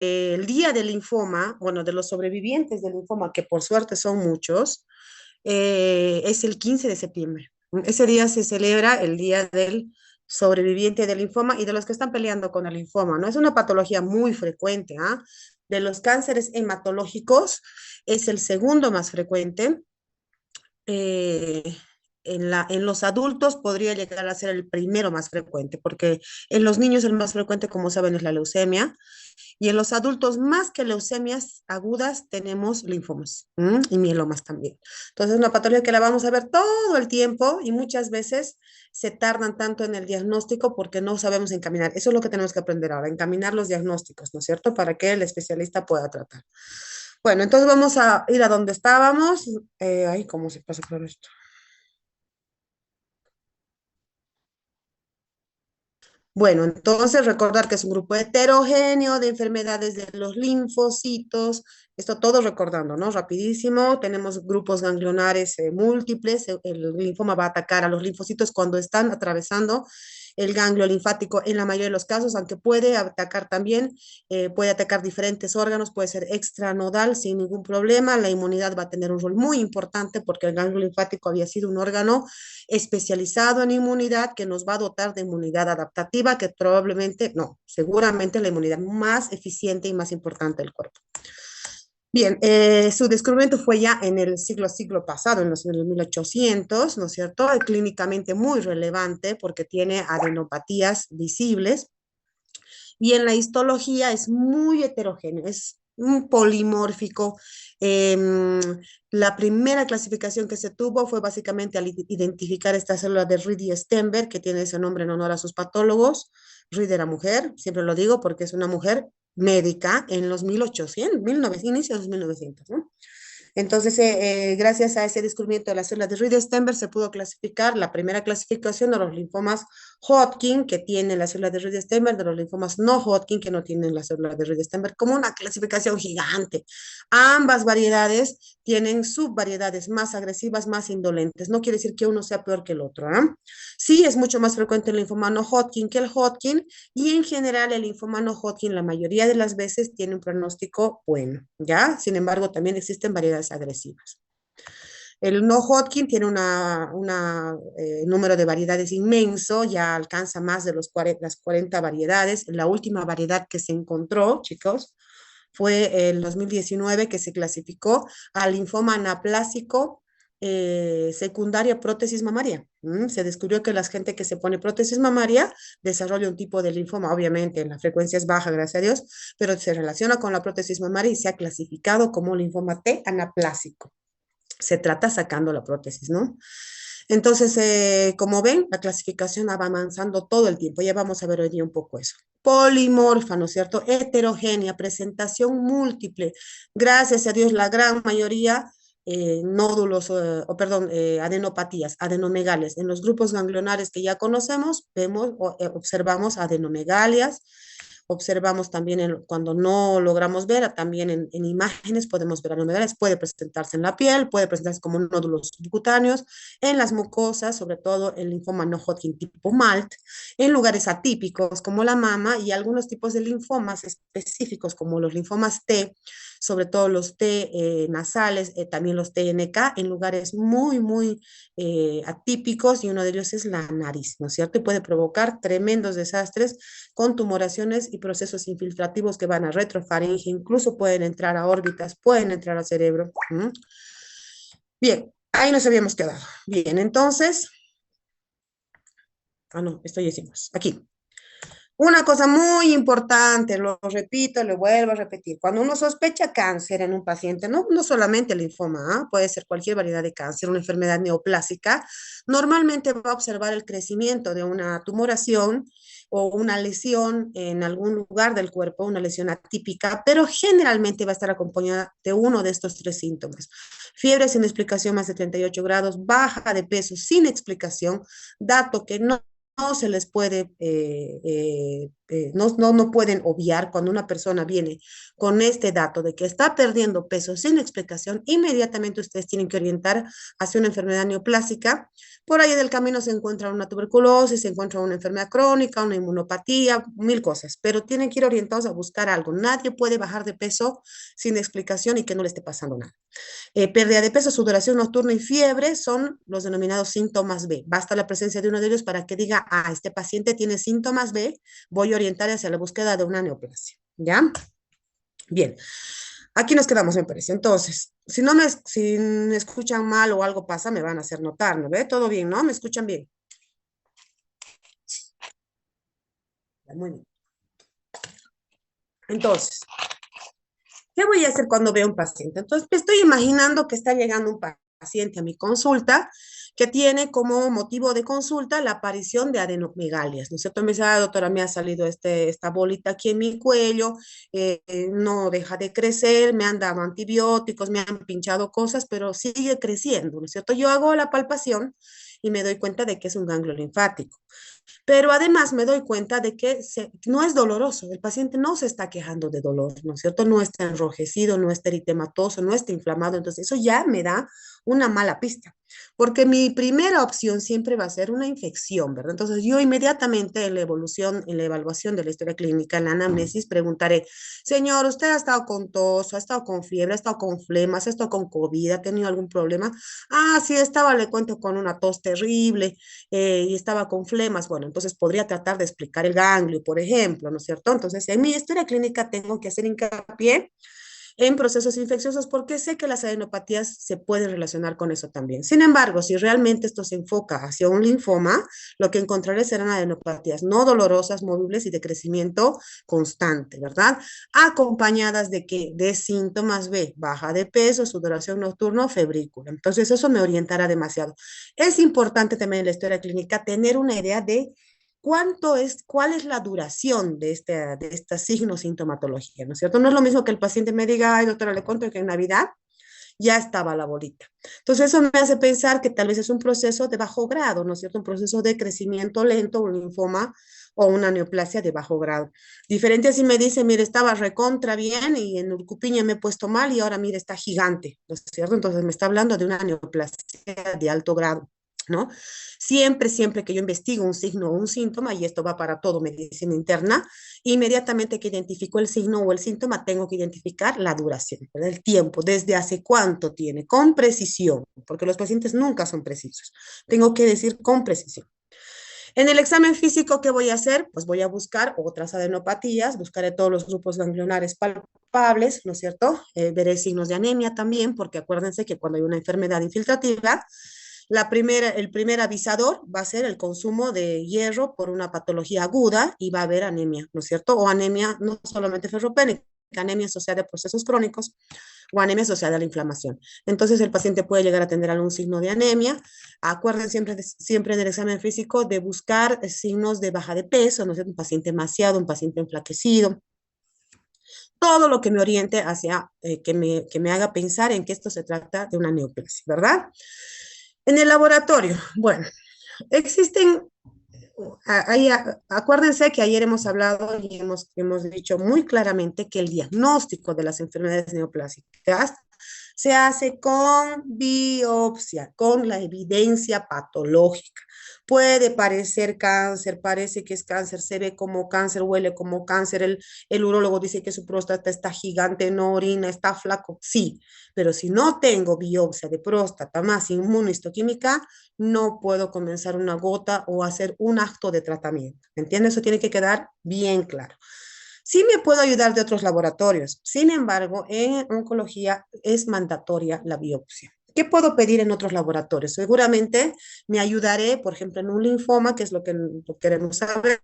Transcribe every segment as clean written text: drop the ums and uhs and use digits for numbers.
el día del linfoma, bueno, de los sobrevivientes del linfoma, que por suerte son muchos, es el 15 de septiembre. Ese día se celebra el día del sobreviviente del linfoma y de los que están peleando con el linfoma, ¿no? Es una patología muy frecuente, ¿ah? De los cánceres hematológicos es el segundo más frecuente. eh, en los adultos podría llegar a ser el primero más frecuente, porque en los niños el más frecuente, como saben, es la leucemia, y en los adultos, más que leucemias agudas, tenemos linfomas y mielomas también. Entonces, es una patología que la vamos a ver todo el tiempo y muchas veces se tardan tanto en el diagnóstico porque no sabemos encaminar. Eso es lo que tenemos que aprender ahora, encaminar los diagnósticos, ¿no es cierto? Para que el especialista pueda tratar. Bueno, entonces vamos a ir a donde estábamos. Ay, ¿cómo se pasa por esto? Bueno, entonces recordar que es un grupo heterogéneo de enfermedades de los linfocitos, esto todo recordando, ¿no? Rapidísimo, tenemos grupos ganglionares múltiples, el linfoma va a atacar a los linfocitos cuando están atravesando el ganglio linfático en la mayoría de los casos, aunque puede atacar también, puede atacar diferentes órganos, puede ser extranodal sin ningún problema, la inmunidad va a tener un rol muy importante porque el ganglio linfático había sido un órgano especializado en inmunidad que nos va a dotar de inmunidad adaptativa, que probablemente, no, seguramente la inmunidad más eficiente y más importante del cuerpo. Bien, su descubrimiento fue ya en el siglo pasado, en el 1800, ¿no es cierto? Clínicamente muy relevante porque tiene adenopatías visibles y en la histología es muy heterogéneo, es un polimórfico. Eh, la primera clasificación que se tuvo fue básicamente al identificar esta célula de Reed y Stenberg, que tiene ese nombre en honor a sus patólogos. Reed era mujer, siempre lo digo porque es una mujer médica en los 1800, 1900, inicios de los 1900, ¿no? Entonces, gracias a ese descubrimiento de las células de Reed-Steinberg se pudo clasificar la primera clasificación de los linfomas Hodgkin, que tienen las células de Reed-Steinberg, de los linfomas no Hodgkin, que no tienen las células de Reed-Steinberg, como una clasificación gigante. Ambas variedades tienen subvariedades más agresivas, más indolentes. No quiere decir que uno sea peor que el otro. ¿Eh? Sí, es mucho más frecuente el linfoma no Hodgkin que el Hodgkin, y en general el linfoma no Hodgkin la mayoría de las veces tiene un pronóstico bueno, ¿ya? Sin embargo, también existen variedades agresivas. El no Hodgkin tiene número de variedades inmenso, ya alcanza más de las 40 variedades. La última variedad que se encontró, chicos, fue el 2019 que se clasificó al linfoma anaplásico secundaria prótesis mamaria. Se descubrió que la gente que se pone prótesis mamaria desarrolla un tipo de linfoma, obviamente la frecuencia es baja, gracias a Dios, pero se relaciona con la prótesis mamaria y se ha clasificado como linfoma T anaplásico. Se trata sacando la prótesis, ¿no? Entonces, como ven, la clasificación va avanzando todo el tiempo. Ya vamos a ver hoy día un poco eso. Polimorfa, ¿no es cierto? Heterogénea, presentación múltiple. Gracias a Dios, la gran mayoría nódulos, perdón, adenopatías, adenomegalias. En los grupos ganglionares que ya conocemos, vemos, observamos adenomegalias, observamos también cuando no logramos ver, también en imágenes podemos ver anomalias, puede presentarse en la piel, puede presentarse como nódulos subcutáneos, en las mucosas, sobre todo el linfoma no Hodgkin tipo MALT, en lugares atípicos como la mama y algunos tipos de linfomas específicos como los linfomas T, sobre todo los T nasales, también los TNK, en lugares muy, muy atípicos y uno de ellos es la nariz, ¿no es cierto? Y puede provocar tremendos desastres con tumoraciones y procesos infiltrativos que van a retrofaringe, incluso pueden entrar a órbitas, pueden entrar al cerebro. Bien, ahí nos habíamos quedado. Bien, entonces, no, esto ya hicimos, aquí. Una cosa muy importante, lo repito, lo vuelvo a repetir, cuando uno sospecha cáncer en un paciente, no solamente el linfoma, puede ser cualquier variedad de cáncer, una enfermedad neoplásica, normalmente va a observar el crecimiento de una tumoración o una lesión en algún lugar del cuerpo, una lesión atípica, pero generalmente va a estar acompañada de uno de estos tres síntomas. Fiebre sin explicación más de 38 grados, baja de peso sin explicación, dato que no se les puede no pueden obviar cuando una persona viene con este dato de que está perdiendo peso sin explicación, inmediatamente ustedes tienen que orientar hacia una enfermedad neoplásica. Por ahí del camino se encuentra una tuberculosis, se encuentra una enfermedad crónica, una inmunopatía, mil cosas, pero tienen que ir orientados a buscar algo. Nadie puede bajar de peso sin explicación y que no le esté pasando nada. Pérdida de peso, sudoración nocturna y fiebre son los denominados síntomas B. Basta la presencia de uno de ellos para que diga, ah, este paciente tiene síntomas B, voy a orientar hacia la búsqueda de una neoplasia. ¿Ya? Bien. Aquí nos quedamos, me parece. Entonces, si me escuchan mal o algo pasa, me van a hacer notar, ¿no ve? Todo bien, ¿no? ¿Me escuchan bien? Muy bien. Entonces, ¿qué voy a hacer cuando veo un paciente? Entonces, me estoy imaginando que está llegando un paciente a mi consulta que tiene como motivo de consulta la aparición de adenomegalias, ¿no es cierto? Me dice, ah, doctora, me ha salido esta bolita aquí en mi cuello, no deja de crecer, me han dado antibióticos, me han pinchado cosas, pero sigue creciendo, ¿no es cierto? Yo hago la palpación y me doy cuenta de que es un ganglio linfático. Pero además me doy cuenta de que no es doloroso, el paciente no se está quejando de dolor, ¿no es cierto? No está enrojecido, no está eritematoso, no está inflamado, entonces eso ya me da una mala pista, porque mi primera opción siempre va a ser una infección, ¿verdad? Entonces yo inmediatamente en la evolución, en la evaluación de la historia clínica, en la anamnesis, preguntaré, señor, ¿usted ha estado con tos, ha estado con fiebre, ha estado con flemas, ha estado con COVID, ha tenido algún problema? Ah, sí, estaba, le cuento, con una tos terrible, y estaba con flemas, bueno, entonces podría tratar de explicar el ganglio, por ejemplo, ¿no es cierto? Entonces, en mi historia clínica tengo que hacer hincapié en procesos infecciosos porque sé que las adenopatías se pueden relacionar con eso también. Sin embargo, si realmente esto se enfoca hacia un linfoma, lo que encontraré serán adenopatías no dolorosas, móviles y de crecimiento constante, ¿verdad? Acompañadas de que de síntomas B, baja de peso, sudoración nocturna, febrícula. Entonces, eso me orientará demasiado. Es importante también en la historia clínica tener una idea de cuál es la duración de esta signo-sintomatología, ¿no es cierto? No es lo mismo que el paciente me diga, ay, doctora, le cuento que en Navidad ya estaba la bolita. Entonces, eso me hace pensar que tal vez es un proceso de bajo grado, ¿no es cierto? Un proceso de crecimiento lento, un linfoma o una neoplasia de bajo grado. Diferente si me dice, mire, estaba recontra bien y en Urcupiña me he puesto mal y ahora, mire, está gigante, ¿no es cierto? Entonces, me está hablando de una neoplasia de alto grado. ¿No? Siempre que yo investigo un signo o un síntoma, y esto va para todo medicina interna, inmediatamente que identifico el signo o el síntoma, tengo que identificar la duración, ¿verdad? El tiempo, desde hace cuánto tiene, con precisión, porque los pacientes nunca son precisos. Tengo que decir con precisión. En el examen físico, ¿qué voy a hacer? Pues voy a buscar otras adenopatías, buscaré todos los grupos ganglionares palpables, ¿no es cierto? Veré signos de anemia también, porque acuérdense que cuando hay una enfermedad infiltrativa, el primer avisador va a ser el consumo de hierro por una patología aguda y va a haber anemia, ¿no es cierto? O anemia no solamente ferropénica, anemia asociada a procesos crónicos o anemia asociada a la inflamación. Entonces el paciente puede llegar a tener algún signo de anemia. Acuerden siempre del examen físico de buscar signos de baja de peso, ¿no es cierto? Un paciente maciado, un paciente enflaquecido, todo lo que me oriente hacia, que me haga pensar en que esto se trata de una neoplasia, ¿verdad? En el laboratorio, bueno, existen, acuérdense que ayer hemos hablado y hemos dicho muy claramente que el diagnóstico de las enfermedades neoplásicas se hace con biopsia, con la evidencia patológica. Puede parecer cáncer, parece que es cáncer, se ve como cáncer, huele como cáncer, el urólogo dice que su próstata está gigante, no orina, está flaco, sí, pero si no tengo biopsia de próstata más inmunohistoquímica, no puedo comenzar una gota o hacer un acto de tratamiento. ¿Me entiendes? Eso tiene que quedar bien claro. Sí me puedo ayudar de otros laboratorios. Sin embargo, en oncología es mandatoria la biopsia. ¿Qué puedo pedir en otros laboratorios? Seguramente me ayudaré, por ejemplo, en un linfoma, que es lo que queremos saber,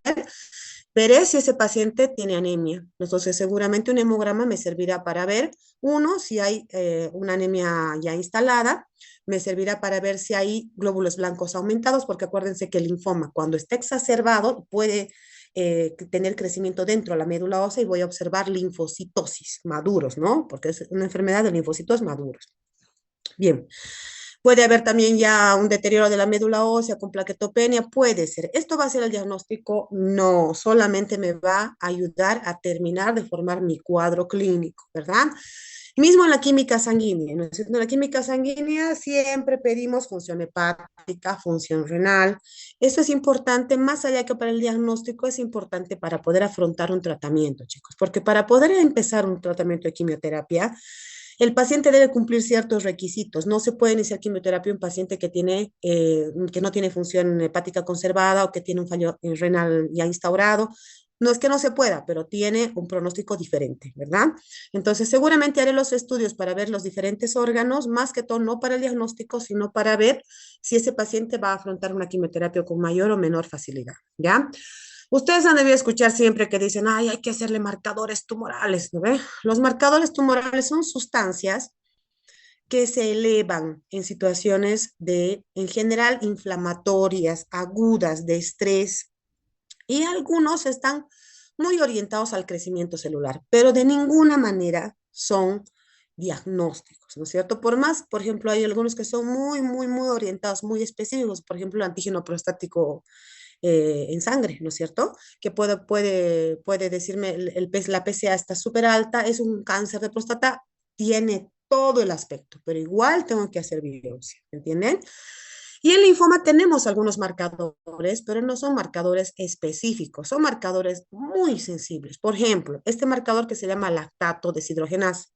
veré si ese paciente tiene anemia. Entonces, seguramente un hemograma me servirá para ver, uno, si hay una anemia ya instalada, me servirá para ver si hay glóbulos blancos aumentados, porque acuérdense que el linfoma, cuando está exacerbado, puede tener crecimiento dentro de la médula ósea y voy a observar linfocitosis maduros, ¿no? Porque es una enfermedad de linfocitos maduros. Bien, Puede haber también ya un deterioro de la médula ósea con plaquetopenia, puede ser. ¿Esto va a ser el diagnóstico? No, solamente me va a ayudar a terminar de formar mi cuadro clínico, ¿verdad? Mismo en la química sanguínea, ¿no es cierto? En la química sanguínea siempre pedimos función hepática, función renal. Eso es importante, más allá que para el diagnóstico, es importante para poder afrontar un tratamiento, chicos, porque para poder empezar un tratamiento de quimioterapia, el paciente debe cumplir ciertos requisitos. No se puede iniciar quimioterapia un paciente que no tiene función hepática conservada o que tiene un fallo renal ya instaurado. No es que no se pueda, pero tiene un pronóstico diferente, ¿verdad? Entonces, seguramente haré los estudios para ver los diferentes órganos, más que todo no para el diagnóstico, sino para ver si ese paciente va a afrontar una quimioterapia con mayor o menor facilidad, ¿ya? Ustedes han debido escuchar siempre que dicen, ay, hay que hacerle marcadores tumorales, ¿no ve? Los marcadores tumorales son sustancias que se elevan en situaciones en general, inflamatorias, agudas, de estrés, y algunos están muy orientados al crecimiento celular, pero de ninguna manera son diagnósticos, ¿no es cierto? Por más, por ejemplo, hay algunos que son muy orientados, muy específicos, por ejemplo, el antígeno prostático en sangre, ¿no es cierto? Que puede decirme, la PSA está súper alta, es un cáncer de próstata, tiene todo el aspecto, pero igual tengo que hacer biopsia, ¿entienden? Y en linfoma tenemos algunos marcadores, pero no son marcadores específicos, son marcadores muy sensibles. Por ejemplo, este marcador que se llama lactato deshidrogenasa.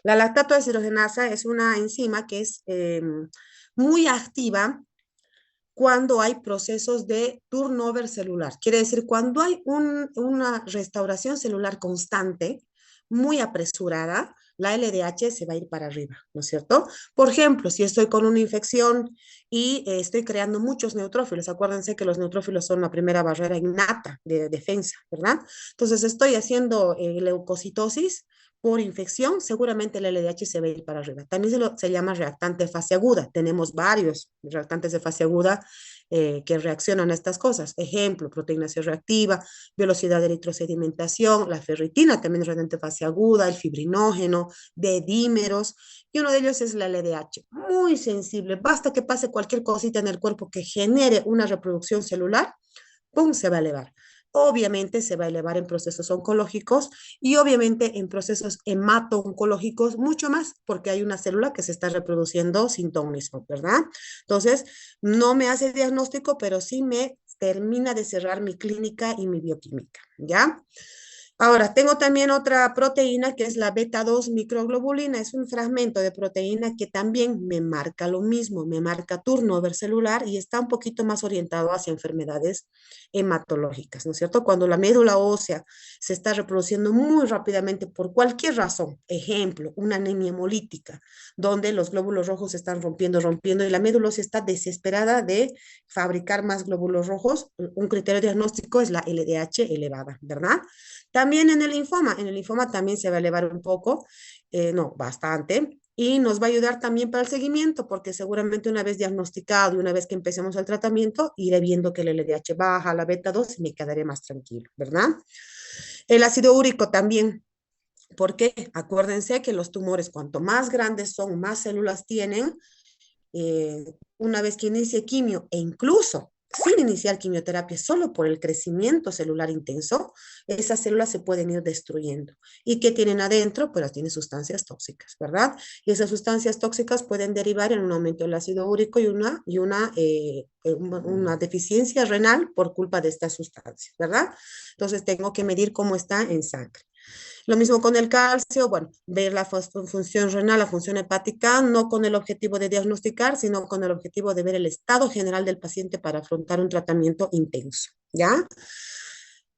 La lactato deshidrogenasa es una enzima que es muy activa cuando hay procesos de turnover celular. Quiere decir, cuando hay una restauración celular constante, muy apresurada, la LDH se va a ir para arriba, ¿no es cierto? Por ejemplo, si estoy con una infección y estoy creando muchos neutrófilos, acuérdense que los neutrófilos son la primera barrera innata de defensa, ¿verdad? Entonces estoy haciendo leucocitosis por infección, seguramente el LDH se va a ir para arriba. También se llama reactante de fase aguda. Tenemos varios reactantes de fase aguda que reaccionan a estas cosas. Ejemplo, proteína C reactiva, velocidad de eritrosedimentación, la ferritina también es reactante de fase aguda, el fibrinógeno, de dímeros, y uno de ellos es la LDH, muy sensible. Basta que pase cualquier cosita en el cuerpo que genere una reproducción celular, ¡pum!, se va a elevar. Obviamente se va a elevar en procesos oncológicos y obviamente en procesos hemato-oncológicos mucho más, porque hay una célula que se está reproduciendo sin ton ni son, ¿verdad? Entonces, no me hace diagnóstico, pero sí me termina de cerrar mi clínica y mi bioquímica, ¿ya? Ahora, tengo también otra proteína que es la beta 2 microglobulina. Es un fragmento de proteína que también me marca lo mismo, me marca turnover celular y está un poquito más orientado hacia enfermedades hematológicas, ¿no es cierto? Cuando la médula ósea se está reproduciendo muy rápidamente por cualquier razón, ejemplo, una anemia hemolítica, donde los glóbulos rojos se están rompiendo y la médula ósea está desesperada de fabricar más glóbulos rojos, un criterio diagnóstico es la LDH elevada, ¿verdad? También en el linfoma también se va a elevar un poco, no, bastante, y nos va a ayudar también para el seguimiento, porque seguramente una vez diagnosticado y una vez que empecemos el tratamiento, iré viendo que el LDH baja, la beta 2 y me quedaré más tranquilo, ¿verdad? El ácido úrico también, porque acuérdense que los tumores, cuanto más grandes son, más células tienen, una vez que inicie quimio e incluso sin iniciar quimioterapia, solo por el crecimiento celular intenso, esas células se pueden ir destruyendo. ¿Y qué tienen adentro? Pues tienen sustancias tóxicas, ¿verdad? Y esas sustancias tóxicas pueden derivar en un aumento del ácido úrico y una deficiencia renal por culpa de estas sustancias, ¿verdad? Entonces tengo que medir cómo está en sangre. Lo mismo con el calcio, bueno, ver la función renal, la función hepática, no con el objetivo de diagnosticar, sino con el objetivo de ver el estado general del paciente para afrontar un tratamiento intenso, ¿ya?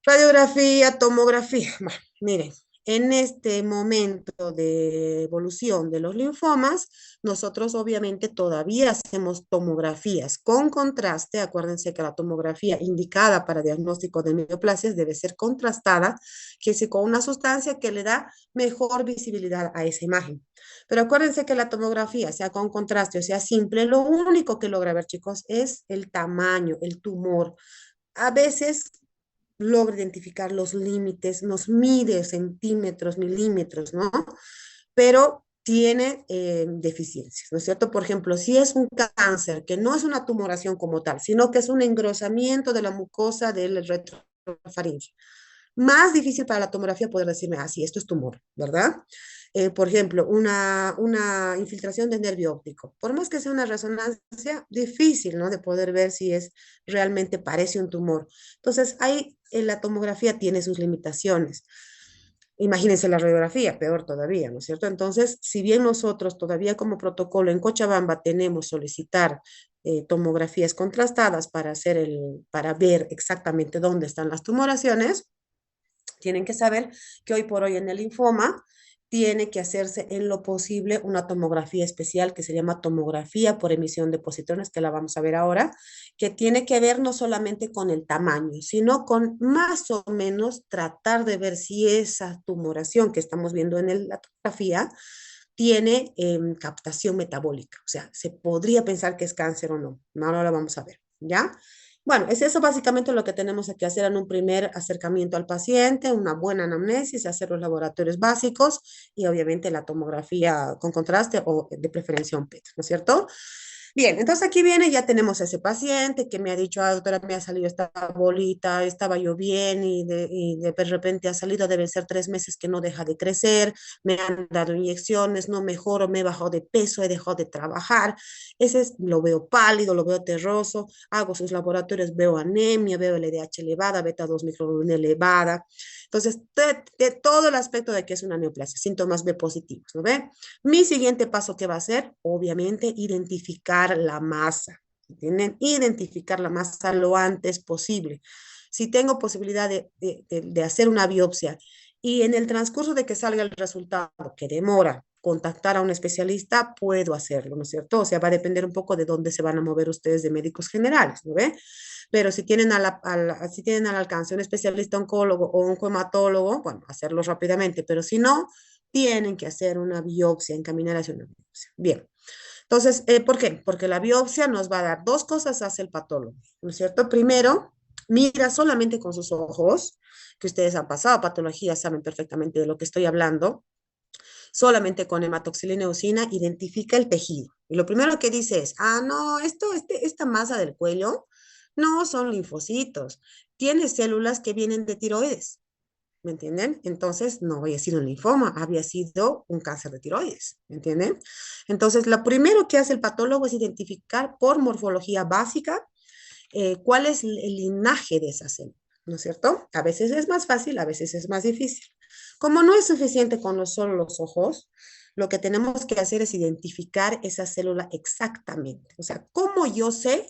Radiografía, tomografía. Bueno, miren, en este momento de evolución de los linfomas, nosotros obviamente todavía hacemos tomografías con contraste. Acuérdense que la tomografía indicada para diagnóstico de neoplasias debe ser contrastada, que es con una sustancia que le da mejor visibilidad a esa imagen. Pero acuérdense que la tomografía, sea con contraste o sea simple, lo único que logra ver, chicos, es el tamaño, el tumor. A veces logra identificar los límites, nos mide centímetros, milímetros, ¿no? Pero tiene deficiencias, ¿no es cierto? Por ejemplo, si es un cáncer que no es una tumoración como tal, sino que es un engrosamiento de la mucosa del retrofaringe, más difícil para la tomografía poder decirme, ah, sí, esto es tumor, ¿verdad? Por ejemplo, una infiltración de nervio óptico. Por más que sea una resonancia, difícil, ¿no? De poder ver si es realmente parece un tumor. Entonces, ahí la tomografía tiene sus limitaciones. Imagínense la radiografía, peor todavía, ¿no es cierto? Entonces, si bien nosotros todavía como protocolo en Cochabamba tenemos solicitar tomografías contrastadas para hacer para ver exactamente dónde están las tumoraciones, tienen que saber que hoy por hoy en el linfoma tiene que hacerse en lo posible una tomografía especial que se llama tomografía por emisión de positrones, que la vamos a ver ahora, que tiene que ver no solamente con el tamaño, sino con más o menos tratar de ver si esa tumoración que estamos viendo en la tomografía tiene captación metabólica. O sea, se podría pensar que es cáncer o no. Ahora lo vamos a ver, ¿ya? Bueno, es eso básicamente lo que tenemos que hacer en un primer acercamiento al paciente, una buena anamnesis, hacer los laboratorios básicos y obviamente la tomografía con contraste o de preferencia un PET, ¿no es cierto? Bien, entonces aquí viene, ya tenemos a ese paciente que me ha dicho, ah, doctora, me ha salido esta bolita, estaba yo bien y de repente ha salido, deben ser 3 meses que no deja de crecer, me han dado inyecciones, no mejoro, me he bajado de peso, he dejado de trabajar, lo veo pálido, lo veo terroso, hago sus laboratorios, veo anemia, veo LDH elevada, beta 2 microglobulina elevada, entonces de todo el aspecto de que es una neoplasia, síntomas B positivos, ¿no ve? Mi siguiente paso que va a ser, obviamente, identificar la masa. ¿Entienden? Identificar la masa lo antes posible. Si tengo posibilidad de hacer una biopsia y en el transcurso de que salga el resultado, que demora, contactar a un especialista, puedo hacerlo, ¿no es cierto? O sea, va a depender un poco de dónde se van a mover ustedes de médicos generales, ¿no ve? Pero si tienen, si tienen al alcance un especialista oncólogo o un hematólogo, bueno, hacerlo rápidamente, pero si no, tienen que hacer una biopsia, encaminar hacia una biopsia. Bien, entonces, ¿por qué? Porque la biopsia nos va a dar dos cosas, hace el patólogo, ¿no es cierto? Primero, mira solamente con sus ojos, que ustedes han pasado patología, saben perfectamente de lo que estoy hablando, solamente con hematoxilina eosina identifica el tejido. Y lo primero que dice es, ah, no, esta masa del cuello no son linfocitos, tiene células que vienen de tiroides. ¿Me entienden? Entonces, no había sido un linfoma, había sido un cáncer de tiroides, ¿me entienden? Entonces, lo primero que hace el patólogo es identificar por morfología básica cuál es el linaje de esa célula, ¿no es cierto? A veces es más fácil, a veces es más difícil. Como no es suficiente con solo los ojos, lo que tenemos que hacer es identificar esa célula exactamente. O sea, ¿cómo yo sé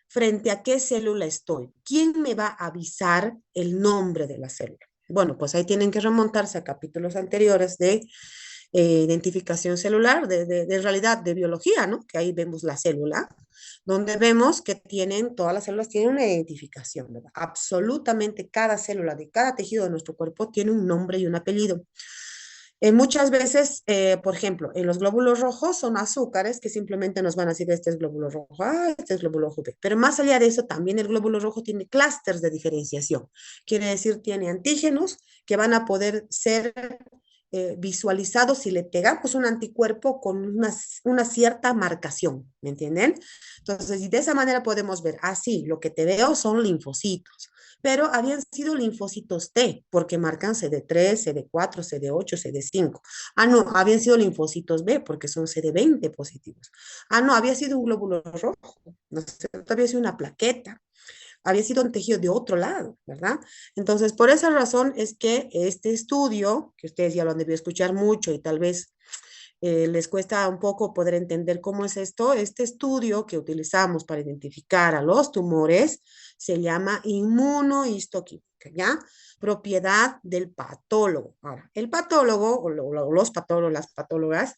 frente a qué célula estoy? ¿Quién me va a avisar el nombre de la célula? Bueno, pues ahí tienen que remontarse a capítulos anteriores de identificación celular, de realidad de biología, ¿no? Que ahí vemos la célula, donde vemos que todas las células tienen una identificación, ¿verdad? Absolutamente cada célula de cada tejido de nuestro cuerpo tiene un nombre y un apellido. Muchas veces, por ejemplo, en los glóbulos rojos son azúcares que simplemente nos van a decir, este es glóbulo rojo A, este es glóbulo rojo B. Pero más allá de eso, también el glóbulo rojo tiene clústeres de diferenciación. Quiere decir, tiene antígenos que van a poder ser visualizados si le pegamos un anticuerpo con una cierta marcación, ¿me entienden? Entonces, y de esa manera podemos ver, ah, sí, lo que te veo son linfocitos, pero habían sido linfocitos T, porque marcan CD3, CD4, CD8, CD5. Ah, no, habían sido linfocitos B, porque son CD20 positivos. Ah, no, había sido un glóbulo rojo, no sé, había sido una plaqueta, había sido un tejido de otro lado, ¿verdad? Entonces, por esa razón es que este estudio, que ustedes ya lo han debido escuchar mucho y tal vez les cuesta un poco poder entender cómo es esto, este estudio que utilizamos para identificar a los tumores se llama inmunohistoquímica, ¿ya? Propiedad del patólogo. Ahora, el patólogo o los patólogos, las patólogas,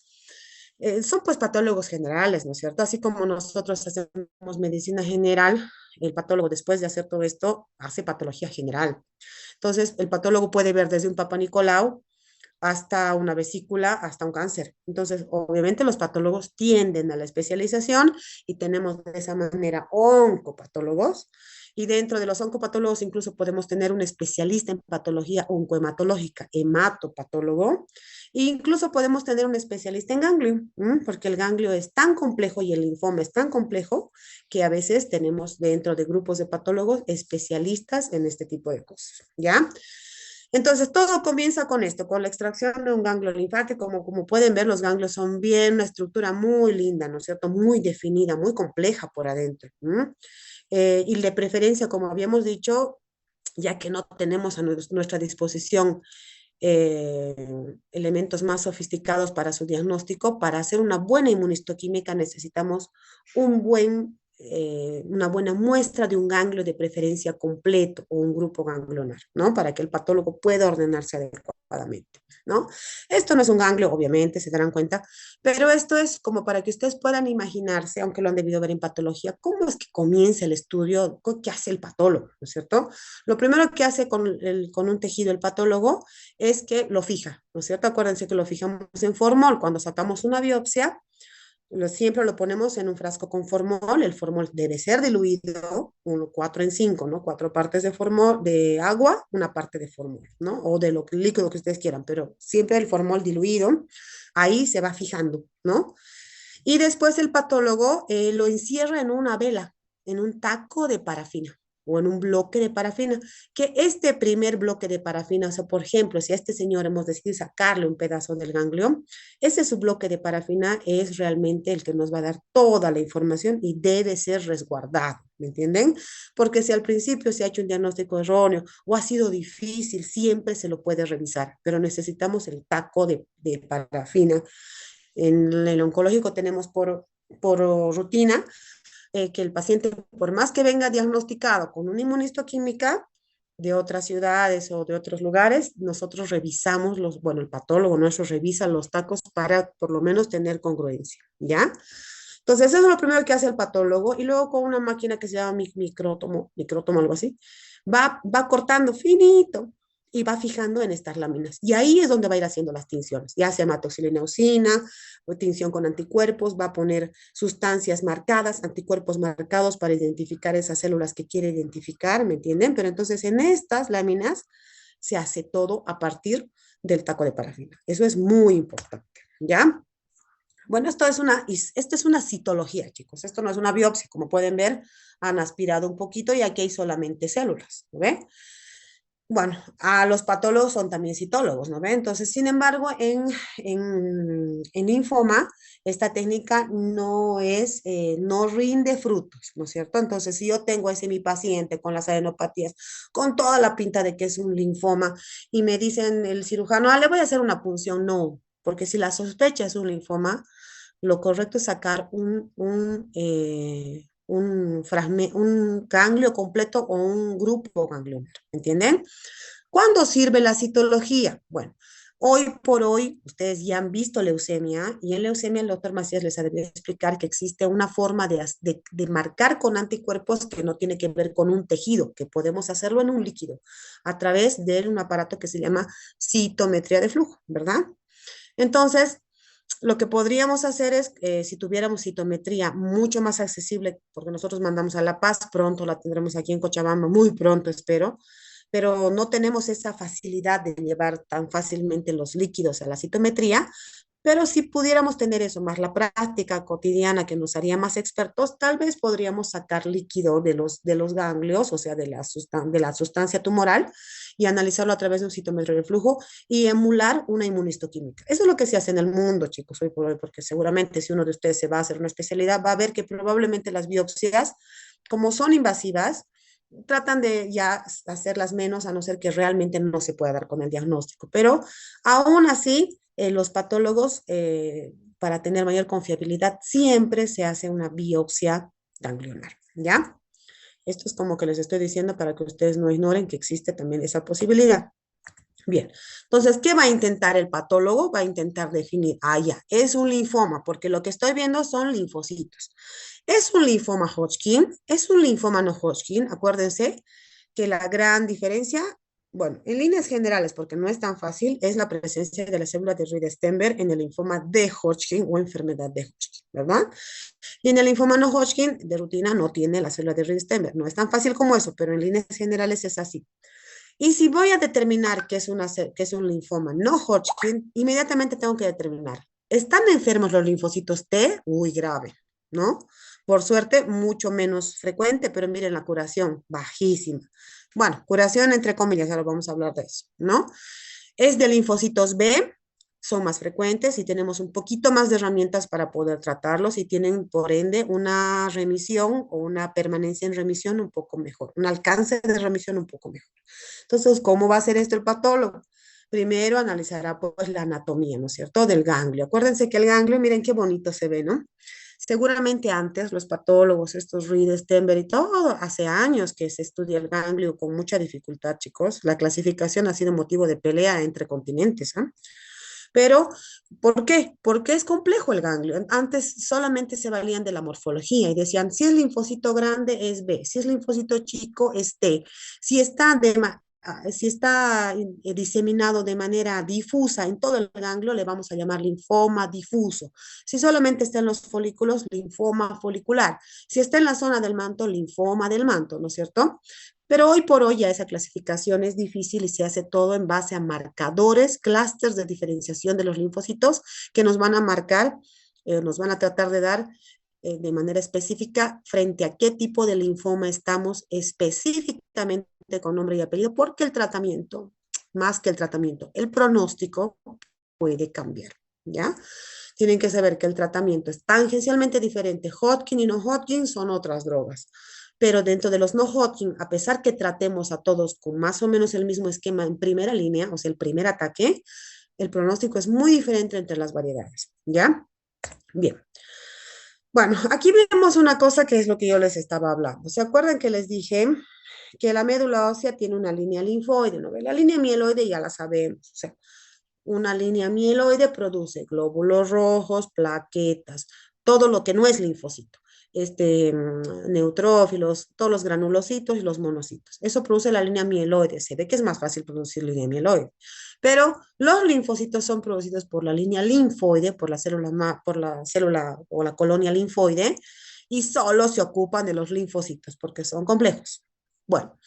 son pues patólogos generales, ¿no es cierto? Así como nosotros hacemos medicina general, el patólogo después de hacer todo esto hace patología general. Entonces, el patólogo puede ver desde un Papa Nicolau hasta una vesícula, hasta un cáncer. Entonces, obviamente los patólogos tienden a la especialización y tenemos de esa manera oncopatólogos. Y dentro de los oncopatólogos incluso podemos tener un especialista en patología oncohematológica, hematopatólogo, E incluso podemos tener un especialista en ganglio, porque el ganglio es tan complejo y el linfoma es tan complejo que a veces tenemos dentro de grupos de patólogos especialistas en este tipo de cosas, ¿ya? Entonces, todo comienza con esto, con la extracción de un ganglio linfático. Como pueden ver, los ganglios son bien, una estructura muy linda, ¿no es cierto? Muy definida, muy compleja por adentro. Y de preferencia, como habíamos dicho, ya que no tenemos a nuestra disposición eh, elementos más sofisticados para su diagnóstico, para hacer una buena inmunistoquímica necesitamos una buena muestra de un ganglio de preferencia completo o un grupo ganglionar, ¿no? Para que el patólogo pueda ordenarse adecuadamente, ¿no? Esto no es un ganglio, obviamente, se darán cuenta, pero esto es como para que ustedes puedan imaginarse, aunque lo han debido ver en patología, cómo es que comienza el estudio, qué hace el patólogo, ¿no es cierto? Lo primero que hace con un tejido el patólogo es que lo fija, ¿no es cierto? Acuérdense que lo fijamos en formol. Cuando sacamos una biopsia, siempre lo ponemos en un frasco con formol. El formol debe ser diluido, 4 en 5, ¿no? 4 partes de formol, de agua, una parte de formol, ¿no? O de lo líquido que ustedes quieran, pero siempre el formol diluido, ahí se va fijando, ¿no? Y después el patólogo lo encierra en una vela, en un taco de parafina o en un bloque de parafina, que este primer bloque de parafina, o sea, por ejemplo, si a este señor hemos decidido sacarle un pedazo del ganglio, ese su bloque de parafina es realmente el que nos va a dar toda la información y debe ser resguardado, ¿me entienden? Porque si al principio se ha hecho un diagnóstico erróneo o ha sido difícil, siempre se lo puede revisar, pero necesitamos el taco de parafina. En el oncológico tenemos por rutina que el paciente, por más que venga diagnosticado con una inmunistoquímica de otras ciudades o de otros lugares, nosotros revisamos bueno, el patólogo nuestro revisa los tacos para por lo menos tener congruencia, ¿ya? Entonces, eso es lo primero que hace el patólogo y luego con una máquina que se llama micrótomo, algo así, va cortando finito y va fijando en estas láminas. Y ahí es donde va a ir haciendo las tinciones, ya sea hematoxilina o tinción con anticuerpos, va a poner sustancias marcadas, anticuerpos marcados para identificar esas células que quiere identificar, ¿me entienden? Pero entonces en estas láminas se hace todo a partir del taco de parafina. Eso es muy importante, ¿ya? Bueno, esto es una citología, chicos. Esto no es una biopsia. Como pueden ver, han aspirado un poquito y aquí hay solamente células, ¿no ve? Bueno, a los patólogos son también citólogos, ¿no ve? Entonces, sin embargo, en linfoma, esta técnica no rinde frutos, ¿no es cierto? Entonces, si yo tengo a ese mi paciente con las adenopatías, con toda la pinta de que es un linfoma, y me dicen el cirujano, le voy a hacer una punción, no, porque si la sospecha es un linfoma, lo correcto es sacar un ganglio completo o un grupo ganglionar, ¿entienden? ¿Cuándo sirve la citología? Bueno, hoy por hoy ustedes ya han visto leucemia y en leucemia el doctor Macías les ha de explicar que existe una forma de marcar con anticuerpos que no tiene que ver con un tejido, que podemos hacerlo en un líquido a través de un aparato que se llama citometría de flujo, ¿verdad? Entonces, lo que podríamos hacer es, si tuviéramos citometría mucho más accesible, porque nosotros mandamos a La Paz, pronto la tendremos aquí en Cochabamba, muy pronto espero, pero no tenemos esa facilidad de llevar tan fácilmente los líquidos a la citometría, pero si pudiéramos tener eso, más la práctica cotidiana que nos haría más expertos, tal vez podríamos sacar líquido de los ganglios, o sea, de la sustancia tumoral, y analizarlo a través de un citometro de flujo y emular una inmunistoquímica. Eso es lo que se hace en el mundo, chicos, hoy por hoy, porque seguramente si uno de ustedes se va a hacer una especialidad, va a ver que probablemente las biopsias, como son invasivas, tratan de ya hacerlas menos, a no ser que realmente no se pueda dar con el diagnóstico. Pero aún así, los patólogos, para tener mayor confiabilidad, siempre se hace una biopsia ganglionar, ¿ya? Esto es como que les estoy diciendo para que ustedes no ignoren que existe también esa posibilidad. Bien, entonces, ¿qué va a intentar el patólogo? Va a intentar definir, ya, es un linfoma, porque lo que estoy viendo son linfocitos. ¿Es un linfoma Hodgkin? ¿Es un linfoma no Hodgkin? Acuérdense que la gran diferencia, bueno, en líneas generales, porque no es tan fácil, es la presencia de la célula de Reed-Steinberg en el linfoma de Hodgkin o enfermedad de Hodgkin, ¿verdad? Y en el linfoma no Hodgkin, de rutina, no tiene la célula de Reed-Steinberg. No es tan fácil como eso, pero en líneas generales es así. Y si voy a determinar que es, que es un linfoma no Hodgkin, inmediatamente tengo que determinar, ¿están enfermos los linfocitos T? Uy, grave, ¿no? Por suerte, mucho menos frecuente, pero miren la curación, bajísima. Bueno, curación entre comillas, ahora vamos a hablar de eso, ¿no? Es de linfocitos B, son más frecuentes y tenemos un poquito más de herramientas para poder tratarlos y tienen, por ende, una remisión o una permanencia en remisión un poco mejor, un alcance de remisión un poco mejor. Entonces, ¿cómo va a ser esto el patólogo? Primero analizará pues la anatomía, ¿no es cierto?, del ganglio. Acuérdense que el ganglio, miren qué bonito se ve, ¿no? Seguramente antes los patólogos, estos Reed, Stenberg y todo, hace años que se estudia el ganglio con mucha dificultad, chicos. La clasificación ha sido motivo de pelea entre continentes, ¿eh? Pero, ¿por qué? Porque es complejo el ganglio. Antes solamente se valían de la morfología y decían, si es linfocito grande es B, si es linfocito chico es T, si está si está diseminado de manera difusa en todo el ganglio, le vamos a llamar linfoma difuso. Si solamente está en los folículos, linfoma folicular. Si está en la zona del manto, linfoma del manto, ¿no es cierto? Pero hoy por hoy ya esa clasificación es difícil y se hace todo en base a marcadores, clústeres de diferenciación de los linfocitos que nos van a marcar, nos van a tratar de dar de manera específica frente a qué tipo de linfoma estamos específicamente con nombre y apellido, porque el tratamiento, más que el tratamiento, el pronóstico puede cambiar, ¿ya? Tienen que saber que el tratamiento es tangencialmente diferente. Hodgkin y no Hodgkin son otras drogas. Pero dentro de los no Hodgkin, a pesar que tratemos a todos con más o menos el mismo esquema en primera línea, o sea, el primer ataque, el pronóstico es muy diferente entre las variedades. ¿Ya? Bien. Bueno, aquí vemos una cosa que es lo que yo les estaba hablando. ¿Se acuerdan que les dije que la médula ósea tiene una línea linfoide? ¿No? La línea mieloide ya la sabemos. O sea, una línea mieloide produce glóbulos rojos, plaquetas, todo lo que no es linfocito, neutrófilos, todos los granulocitos y los monocitos. Eso produce la línea mieloide. Se ve que es más fácil producir línea mieloide. Pero los linfocitos son producidos por la línea linfoide, por la célula o la colonia linfoide, y solo se ocupan de los linfocitos porque son complejos. Bueno,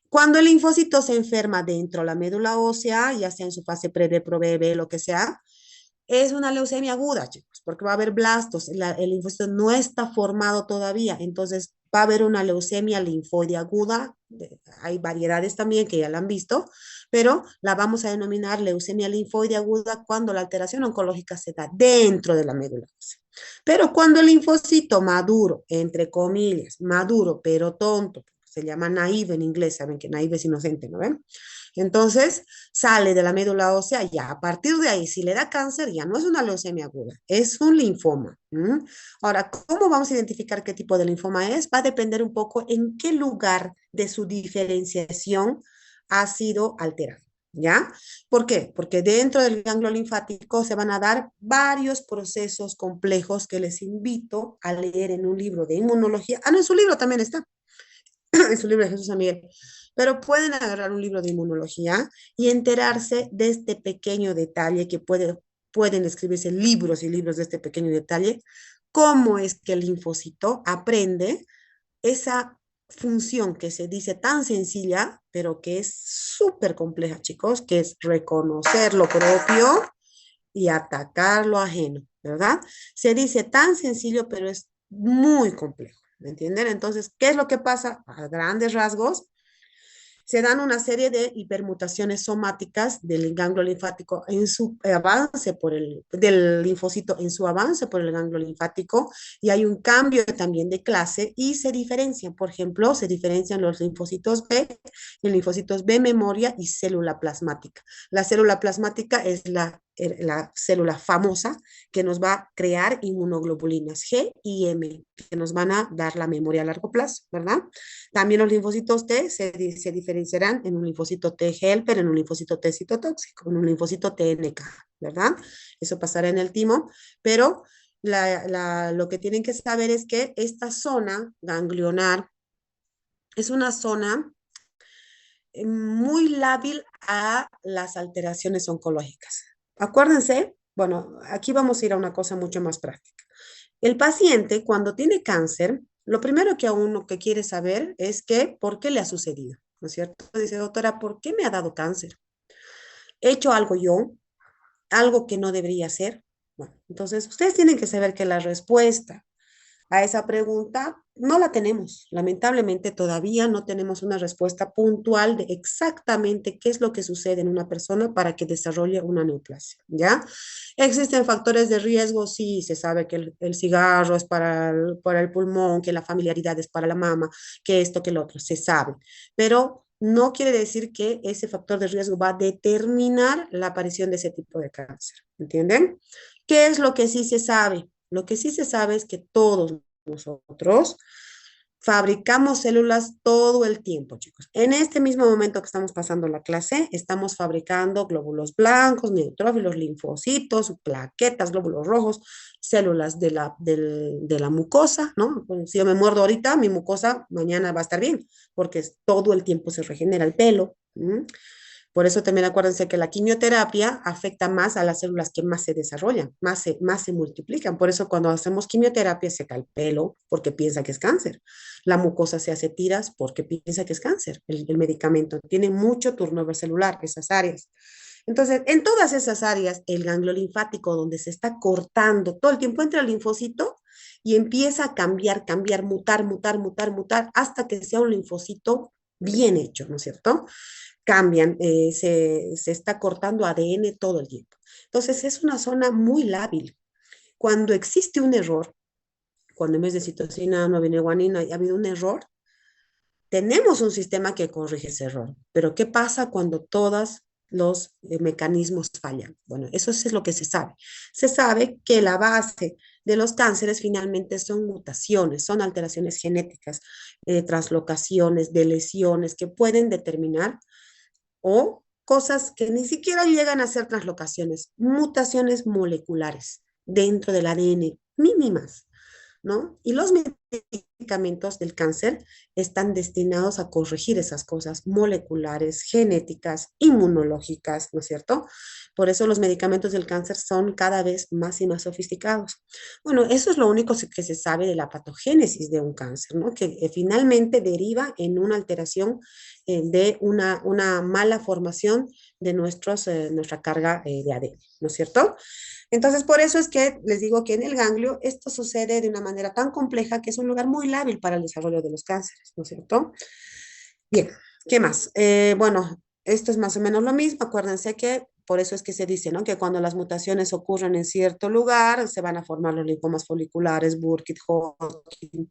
cuando el linfocito se enferma dentro de la médula ósea, ya sea en su fase previa, probebe, lo que sea, es una leucemia aguda, chicos, porque va a haber blastos, el linfocito no está formado todavía, entonces va a haber una leucemia linfoide aguda, hay variedades también que ya la han visto, pero la vamos a denominar leucemia linfoide aguda cuando la alteración oncológica se da dentro de la médula ósea. Pero cuando el linfocito maduro, entre comillas, maduro pero tonto, se llama naive en inglés, saben que naive es inocente, ¿no ven? Entonces, sale de la médula ósea, ya a partir de ahí, si le da cáncer, ya no es una leucemia aguda, es un linfoma. ¿Mm? Ahora, ¿cómo vamos a identificar qué tipo de linfoma es? Va a depender un poco en qué lugar de su diferenciación ha sido alterado. ¿Ya? ¿Por qué? Porque dentro del ganglio linfático se van a dar varios procesos complejos que les invito a leer en un libro de inmunología. Ah, no, en su libro también está. En su libro de Jesús Miguel. Pero pueden agarrar un libro de inmunología y enterarse de este pequeño detalle que pueden escribirse libros y libros de este pequeño detalle, cómo es que el linfocito aprende esa función que se dice tan sencilla, pero que es súper compleja, chicos, que es reconocer lo propio y atacar lo ajeno, ¿verdad? Se dice tan sencillo, pero es muy complejo, ¿me entienden? Entonces, ¿qué es lo que pasa? A grandes rasgos, se dan una serie de hipermutaciones somáticas del ganglio linfático en su avance del linfocito en su avance por el ganglio linfático y hay un cambio también de clase y se diferencian, por ejemplo, se diferencian los linfocitos B, el linfocitos B memoria y célula plasmática. La célula plasmática es la célula famosa que nos va a crear inmunoglobulinas G y M, que nos van a dar la memoria a largo plazo, ¿verdad? También los linfocitos T se diferenciarán en un linfocito T helper, en un linfocito T citotóxico, en un linfocito TNK, ¿verdad? Eso pasará en el timo, pero lo que tienen que saber es que esta zona ganglionar es una zona muy lábil a las alteraciones oncológicas. Acuérdense, bueno, aquí vamos a ir a una cosa mucho más práctica. El paciente, cuando tiene cáncer, lo primero que a uno que quiere saber es que, ¿por qué le ha sucedido? ¿no es cierto? Dice, doctora, ¿por qué me ha dado cáncer? ¿He hecho algo yo? ¿Algo que no debería hacer? Bueno, entonces ustedes tienen que saber que la respuesta a esa pregunta no la tenemos. Lamentablemente todavía no tenemos una respuesta puntual de exactamente qué es lo que sucede en una persona para que desarrolle una neoplasia, ¿ya? ¿Existen factores de riesgo? Sí, se sabe que el cigarro es para el pulmón, que la familiaridad es para la mama, que esto, que lo otro, se sabe, pero no quiere decir que ese factor de riesgo va a determinar la aparición de ese tipo de cáncer, ¿entienden? ¿Qué es lo que sí se sabe? Lo que sí se sabe es que todos nosotros fabricamos células todo el tiempo, chicos. En este mismo momento que estamos pasando la clase, estamos fabricando glóbulos blancos, neutrófilos, linfocitos, plaquetas, glóbulos rojos, células de la mucosa, ¿no? Pues, si yo me muerdo ahorita, mi mucosa mañana va a estar bien, porque todo el tiempo se regenera el pelo. ¿Mm? Por eso también acuérdense que la quimioterapia afecta más a las células que más se desarrollan, más se multiplican. Por eso cuando hacemos quimioterapia se cae el pelo porque piensa que es cáncer. La mucosa se hace tiras porque piensa que es cáncer. El medicamento tiene mucho turnover celular, esas áreas. Entonces, en todas esas áreas, el ganglio linfático, donde se está cortando, todo el tiempo entra el linfocito y empieza a cambiar, cambiar, mutar, mutar, mutar, mutar, hasta que sea un linfocito bien hecho, ¿no es cierto? Cambian, se está cortando ADN todo el tiempo. Entonces es una zona muy lábil. Cuando existe un error, cuando en vez de citosina no viene guanina y ha habido un error, tenemos un sistema que corrige ese error. Pero ¿qué pasa cuando todos los mecanismos fallan? Bueno, eso es lo que se sabe. Se sabe que la base de los cánceres finalmente son mutaciones, son alteraciones genéticas, translocaciones, de lesiones que pueden determinar o cosas que ni siquiera llegan a ser translocaciones, mutaciones moleculares dentro del ADN mínimas, ¿no? Y los medicamentos del cáncer están destinados a corregir esas cosas moleculares, genéticas, inmunológicas, ¿no es cierto? Por eso los medicamentos del cáncer son cada vez más y más sofisticados. Bueno, eso es lo único que se sabe de la patogénesis de un cáncer, ¿no? Que finalmente deriva en una alteración de una mala formación de nuestra carga de ADN, ¿no es cierto? Entonces, por eso es que les digo que en el ganglio esto sucede de una manera tan compleja que es un lugar muy lábil para el desarrollo de los cánceres, ¿no es cierto? Bien, ¿qué más? Bueno, esto es más o menos lo mismo. Acuérdense que por eso es que se dice, ¿no? Que cuando las mutaciones ocurren en cierto lugar, se van a formar los linfomas foliculares, Burkitt, Hodgkin.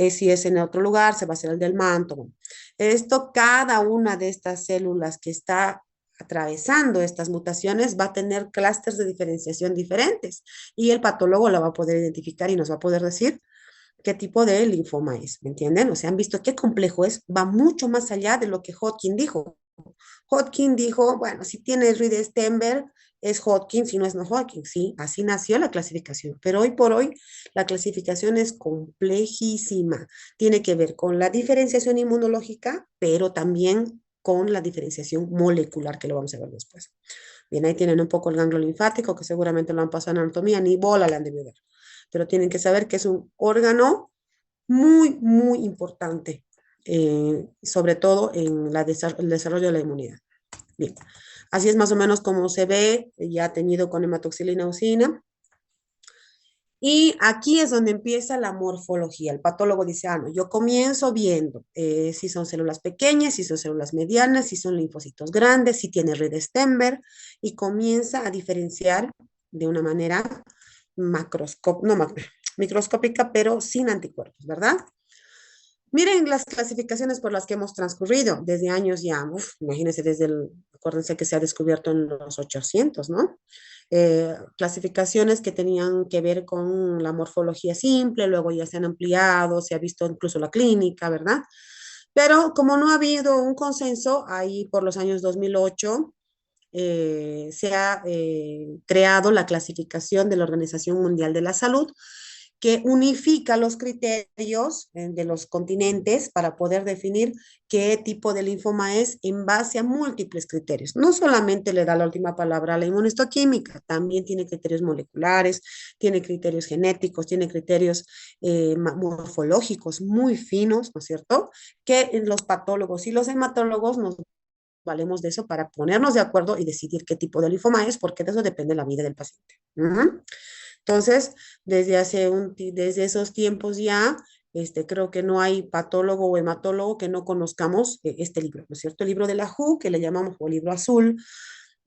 Si es en otro lugar, se va a hacer el del manto. Bueno, esto, cada una de estas células que está atravesando estas mutaciones va a tener clústeres de diferenciación diferentes y el patólogo la va a poder identificar y nos va a poder decir qué tipo de linfoma es, ¿me entienden? O sea, han visto qué complejo es, va mucho más allá de lo que Hodgkin dijo. Hodgkin dijo, bueno, si tiene Reed-Steinberg, es Hodgkin, si no es no Hodgkin, sí, así nació la clasificación, pero hoy por hoy la clasificación es complejísima, tiene que ver con la diferenciación inmunológica, pero también con la diferenciación molecular, que lo vamos a ver después. Bien, ahí tienen un poco el ganglio linfático, que seguramente lo han pasado en anatomía, ni bola le han debido dar, pero tienen que saber que es un órgano muy, muy importante, sobre todo en el desarrollo de la inmunidad. Bien, así es más o menos como se ve, ya teñido con hematoxilina usina. Y aquí es donde empieza la morfología. El patólogo dice, ah, no, yo comienzo viendo si son células pequeñas, si son células medianas, si son linfocitos grandes, si tiene red Stenberg, y comienza a diferenciar de una manera microscópica, pero sin anticuerpos, ¿verdad? Miren las clasificaciones por las que hemos transcurrido desde años ya, imagínense acuérdense que se ha descubierto en los 800, ¿no? Clasificaciones que tenían que ver con la morfología simple, luego ya se han ampliado, se ha visto incluso la clínica, ¿verdad? Pero como no ha habido un consenso, ahí por los años 2008 se ha creado la clasificación de la Organización Mundial de la Salud, que unifica los criterios de los continentes para poder definir qué tipo de linfoma es en base a múltiples criterios. No solamente le da la última palabra a la inmunistoquímica, también tiene criterios moleculares, tiene criterios genéticos, tiene criterios morfológicos muy finos, ¿no es cierto? Que los patólogos y los hematólogos nos valemos de eso para ponernos de acuerdo y decidir qué tipo de linfoma es, porque de eso depende la vida del paciente. Entonces, desde esos tiempos ya, creo que no hay patólogo o hematólogo que no conozcamos este libro, ¿no es cierto? El libro de la WHO, que le llamamos o libro azul,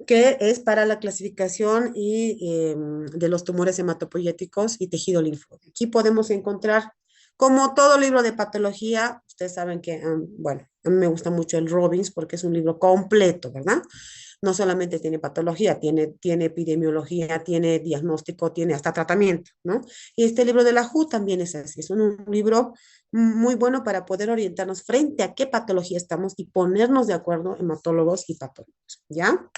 que es para la clasificación de los tumores hematopoyéticos y tejido linfóide. Aquí podemos encontrar, como todo libro de patología, ustedes saben que, bueno, a mí me gusta mucho el Robbins porque es un libro completo, ¿verdad? No solamente tiene patología, tiene epidemiología, tiene diagnóstico, tiene hasta tratamiento, ¿no? Y este libro de la WHO también es así, es un libro muy bueno para poder orientarnos frente a qué patología estamos y ponernos de acuerdo hematólogos y patólogos, ¿ya?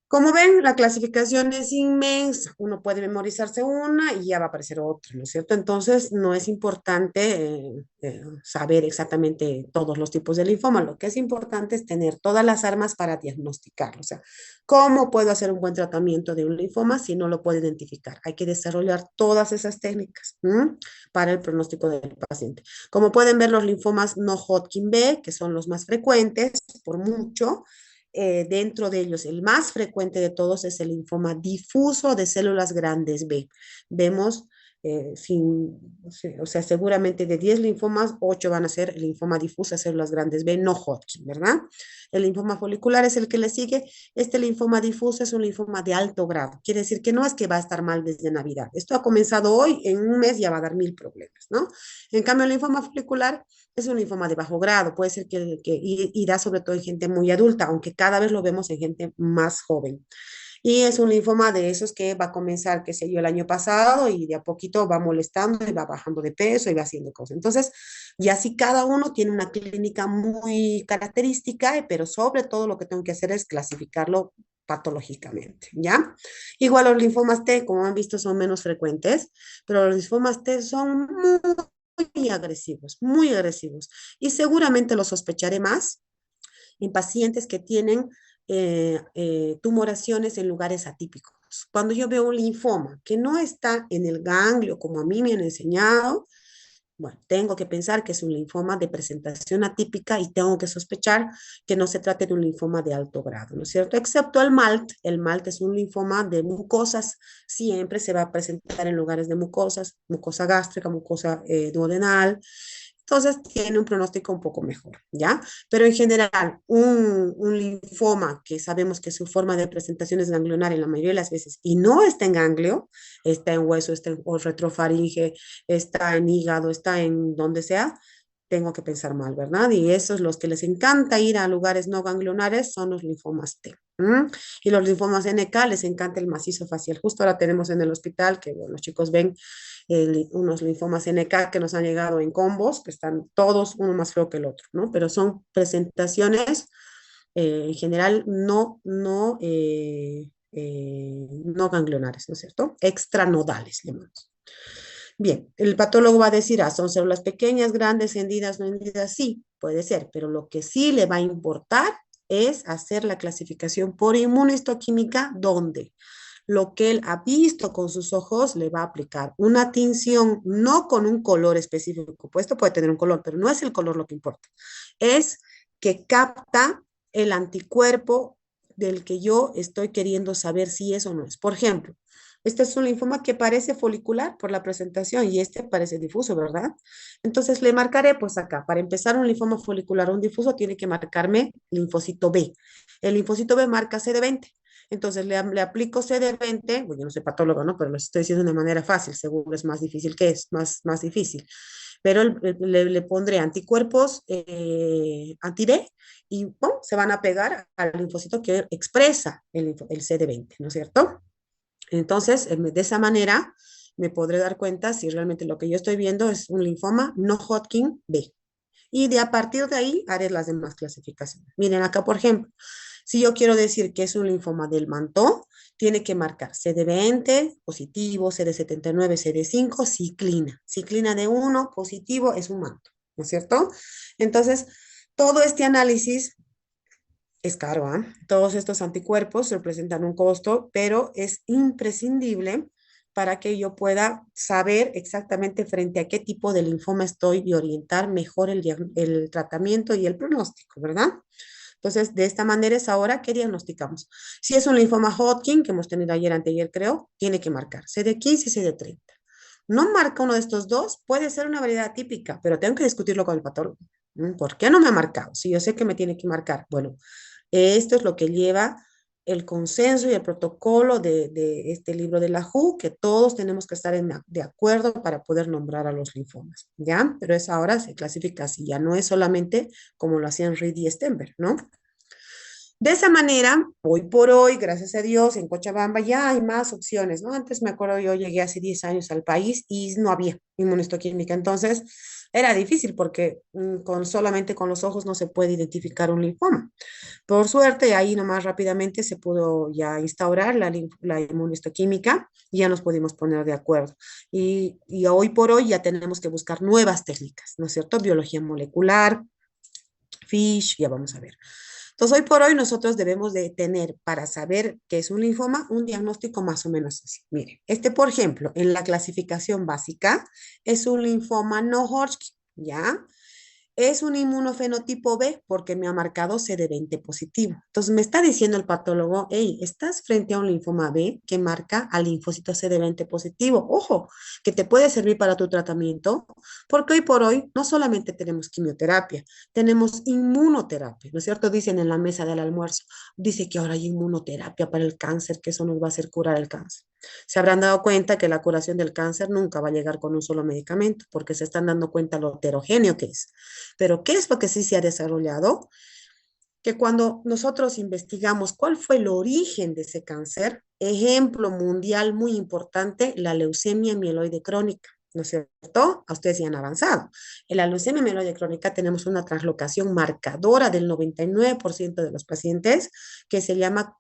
Como ven, la clasificación es inmensa. Uno puede memorizarse una y ya va a aparecer otra, ¿no es cierto? Entonces, no es importante saber exactamente todos los tipos de linfoma. Lo que es importante es tener todas las armas para diagnosticarlo. O sea, ¿cómo puedo hacer un buen tratamiento de un linfoma si no lo puedo identificar? Hay que desarrollar todas esas técnicas para el pronóstico del paciente. Como pueden ver, los linfomas no Hodgkin B, que son los más frecuentes por mucho, dentro de ellos, el más frecuente de todos es el linfoma difuso de células grandes B. Vemos, o sea, seguramente de 10 linfomas, 8 van a ser el linfoma difuso de células grandes B, no Hodgkin, ¿verdad? El linfoma folicular es el que le sigue. Este linfoma difuso es un linfoma de alto grado. Quiere decir que no es que va a estar mal desde Navidad. Esto ha comenzado hoy, en un mes ya va a dar 1000 problemas, ¿no? En cambio, el linfoma folicular es un linfoma de bajo grado, puede ser y da sobre todo en gente muy adulta, aunque cada vez lo vemos en gente más joven. Y es un linfoma de esos que va a comenzar, qué sé yo, el año pasado y de a poquito va molestando y va bajando de peso y va haciendo cosas. Entonces, y así cada uno tiene una clínica muy característica, pero sobre todo lo que tengo que hacer es clasificarlo patológicamente, ¿ya? Igual los linfomas T, como han visto, son menos frecuentes, pero los linfomas T son muy agresivos, muy agresivos. Y seguramente lo sospecharé más en pacientes que tienen tumoraciones en lugares atípicos. Cuando yo veo un linfoma que no está en el ganglio como a mí me han enseñado, bueno, tengo que pensar que es un linfoma de presentación atípica y tengo que sospechar que no se trate de un linfoma de alto grado, ¿no es cierto? Excepto el MALT. El MALT es un linfoma de mucosas, siempre se va a presentar en lugares de mucosas, mucosa gástrica, mucosa duodenal. Entonces tiene un pronóstico un poco mejor, ¿ya? Pero en general, un linfoma que sabemos que su forma de presentación es ganglionar en la mayoría de las veces y no está en ganglio, está en hueso, está en retrofaringe, está en hígado, está en donde sea, tengo que pensar mal, ¿verdad? Y esos los que les encanta ir a lugares no ganglionares son los linfomas T. Y los linfomas NK les encanta el macizo facial. Justo ahora tenemos en el hospital que bueno, los chicos ven unos linfomas NK que nos han llegado en combos, que están todos uno más feo que el otro, ¿no? Pero son presentaciones en general no ganglionares, ¿no es cierto? Extranodales, llamamos. Bien, el patólogo va a decir, son células pequeñas, grandes, hendidas, no hendidas, sí, puede ser, pero lo que sí le va a importar es hacer la clasificación por inmunohistoquímica, donde lo que él ha visto con sus ojos le va a aplicar una tinción, no con un color específico, pues esto puede tener un color, pero no es el color lo que importa, es que capta el anticuerpo del que yo estoy queriendo saber si es o no es. Por ejemplo, este es un linfoma que parece folicular por la presentación y este parece difuso, ¿verdad? Entonces le marcaré, pues acá, para empezar un linfoma folicular o un difuso tiene que marcarme linfocito B. El linfocito B marca CD20. Entonces le aplico CD20, bueno, yo no soy patólogo, ¿no? Pero lo estoy diciendo de manera fácil, seguro es más difícil que es, más difícil. Pero le pondré anticuerpos anti-D y ¡pum! Se van a pegar al linfocito que expresa el CD20, ¿no es cierto? Entonces, de esa manera me podré dar cuenta si realmente lo que yo estoy viendo es un linfoma no Hodgkin B. Y a partir de ahí haré las demás clasificaciones. Miren acá, por ejemplo, si yo quiero decir que es un linfoma del manto, tiene que marcar CD20 positivo, CD79, CD5, ciclina. Ciclina de 1 positivo es un manto, ¿no es cierto? Entonces, todo este análisis es caro, ¿ah? Todos estos anticuerpos representan un costo, pero es imprescindible para que yo pueda saber exactamente frente a qué tipo de linfoma estoy y orientar mejor el tratamiento y el pronóstico, ¿verdad? Entonces, de esta manera es ahora que diagnosticamos. Si es un linfoma Hodgkin, que hemos tenido ayer, anteayer, creo, tiene que marcar CD15 y CD30. No marca uno de estos dos, puede ser una variedad típica, pero tengo que discutirlo con el patólogo. ¿Por qué no me ha marcado? Si yo sé que me tiene que marcar. Bueno, esto es lo que lleva el consenso y el protocolo de este libro de la WHO, que todos tenemos que estar de acuerdo para poder nombrar a los linfomas, ¿ya? Pero es ahora se clasifica así, ya no es solamente como lo hacían Reed y Stenberg, ¿no? De esa manera, hoy por hoy, gracias a Dios, en Cochabamba ya hay más opciones, ¿no? Antes me acuerdo, yo llegué hace 10 años al país y no había inmunohistoquímica, entonces era difícil porque solamente con los ojos no se puede identificar un linfoma. Por suerte, ahí nomás rápidamente se pudo ya instaurar la inmunohistoquímica y ya nos pudimos poner de acuerdo. Y hoy por hoy ya tenemos que buscar nuevas técnicas, ¿no es cierto? Biología molecular, FISH, ya vamos a ver. Entonces, hoy por hoy nosotros debemos de tener para saber qué es un linfoma un diagnóstico más o menos así. Mire, este, por ejemplo, en la clasificación básica es un linfoma no Hodgkin, ¿ya? Es un inmunofenotipo B porque me ha marcado CD20 positivo. Entonces me está diciendo el patólogo, hey, estás frente a un linfoma B que marca al linfocito CD20 positivo. Ojo, que te puede servir para tu tratamiento, porque hoy por hoy no solamente tenemos quimioterapia, tenemos inmunoterapia, ¿no es cierto? Dicen en la mesa del almuerzo, dice que ahora hay inmunoterapia para el cáncer, que eso nos va a hacer curar el cáncer. Se habrán dado cuenta que la curación del cáncer nunca va a llegar con un solo medicamento, porque se están dando cuenta lo heterogéneo que es. Pero ¿qué es lo que sí se ha desarrollado? Que cuando nosotros investigamos cuál fue el origen de ese cáncer, ejemplo mundial muy importante, la leucemia mieloide crónica. ¿No es cierto? A ustedes ya han avanzado. En la leucemia mieloide crónica tenemos una translocación marcadora del 99% de los pacientes que se llama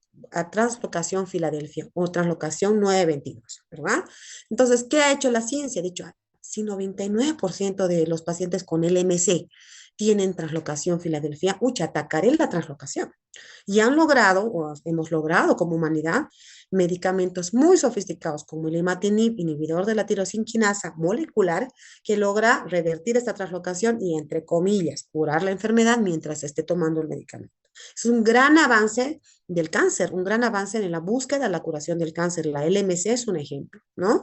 translocación Filadelfia o translocación 922, ¿verdad? Entonces, ¿qué ha hecho la ciencia? Ha dicho, si 99% de los pacientes con LMC tienen translocación Filadelfia, ucha, atacaré la translocación. Y han logrado, o hemos logrado como humanidad, medicamentos muy sofisticados como el imatinib, inhibidor de la tirosinquinasa molecular, que logra revertir esta translocación y, entre comillas, curar la enfermedad mientras esté tomando el medicamento. Es un gran avance del cáncer, un gran avance en la búsqueda de la curación del cáncer. La LMC es un ejemplo, ¿no?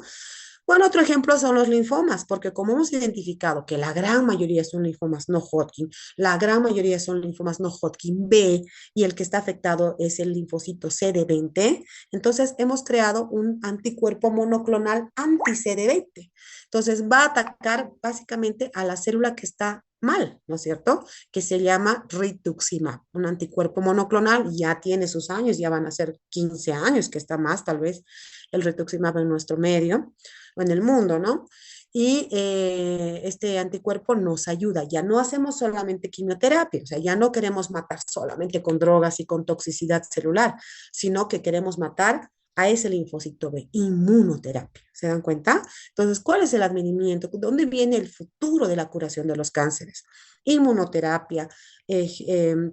Bueno, otro ejemplo son los linfomas, porque como hemos identificado que la gran mayoría son linfomas no Hodgkin, la gran mayoría son linfomas no Hodgkin B y el que está afectado es el linfocito CD20, entonces hemos creado un anticuerpo monoclonal anti-CD20. Entonces va a atacar básicamente a la célula que está mal, ¿no es cierto? Que se llama rituximab, un anticuerpo monoclonal, ya tiene sus años, ya van a ser 15 años, que está más tal vez el rituximab en nuestro medio o en el mundo, ¿no? Y este anticuerpo nos ayuda. Ya no hacemos solamente quimioterapia, o sea, ya no queremos matar solamente con drogas y con toxicidad celular, sino que queremos matar a ese linfocito B, inmunoterapia. ¿Se dan cuenta? Entonces, ¿cuál es el advenimiento? ¿Dónde viene el futuro de la curación de los cánceres? Inmunoterapia,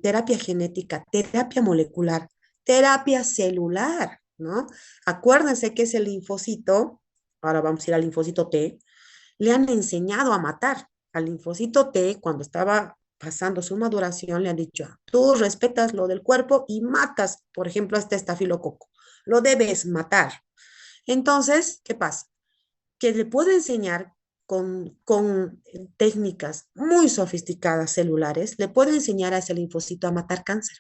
terapia genética, terapia molecular, terapia celular, ¿no? Acuérdense que es el linfocito, ahora vamos a ir al linfocito T, le han enseñado a matar al linfocito T cuando estaba pasando su maduración, le han dicho, tú respetas lo del cuerpo y matas, por ejemplo, a este estafilococo, lo debes matar. Entonces, ¿qué pasa? Que le puedo enseñar con técnicas muy sofisticadas celulares, le puedo enseñar a ese linfocito a matar cáncer.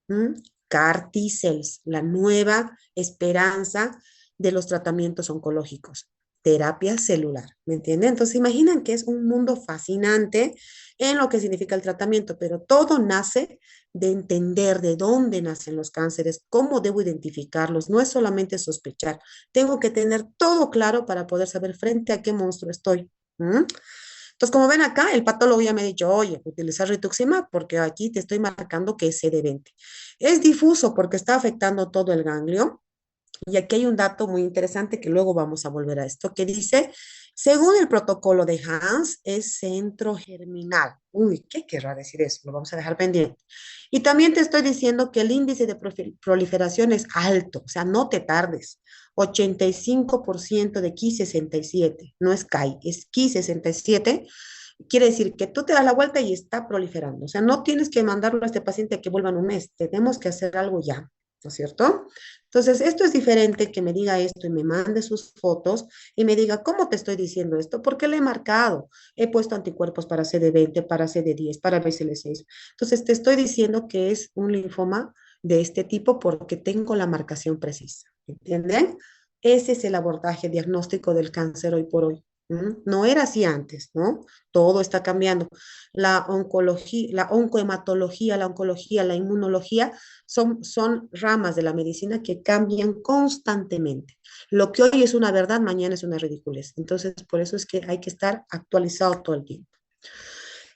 ¿Mm? CAR T-cells, la nueva esperanza de los tratamientos oncológicos, terapia celular, ¿me entienden? Entonces imaginan que es un mundo fascinante en lo que significa el tratamiento, pero todo nace de entender de dónde nacen los cánceres, cómo debo identificarlos, no es solamente sospechar, tengo que tener todo claro para poder saber frente a qué monstruo estoy. ¿Mm? Entonces, como ven acá, el patólogo ya me ha dicho, oye, utiliza rituximab porque aquí te estoy marcando que es CD20. Es difuso porque está afectando todo el ganglio, Y aquí hay un dato muy interesante que luego vamos a volver a esto, que dice, según el protocolo de Hans, es centro germinal. Uy, ¿qué querrá decir eso? Lo vamos a dejar pendiente. Y también te estoy diciendo que el índice de proliferación es alto, o sea, no te tardes. 85% de Ki 67, no es CAI, es Ki 67. Quiere decir que tú te das la vuelta y está proliferando. O sea, no tienes que mandarlo a este paciente a que vuelva en un mes. Tenemos que hacer algo ya, ¿no es cierto? Entonces, esto es diferente que me diga esto y me mande sus fotos y me diga, ¿cómo te estoy diciendo esto? Porque le he marcado. He puesto anticuerpos para CD20, para CD10, para BCL6. Entonces, te estoy diciendo que es un linfoma de este tipo porque tengo la marcación precisa. ¿Entienden? Ese es el abordaje diagnóstico del cáncer hoy por hoy. No era así antes, ¿no? Todo está cambiando. La oncología, la oncohematología, la oncología, la inmunología son ramas de la medicina que cambian constantemente. Lo que hoy es una verdad, mañana es una ridiculez. Entonces, por eso es que hay que estar actualizado todo el tiempo.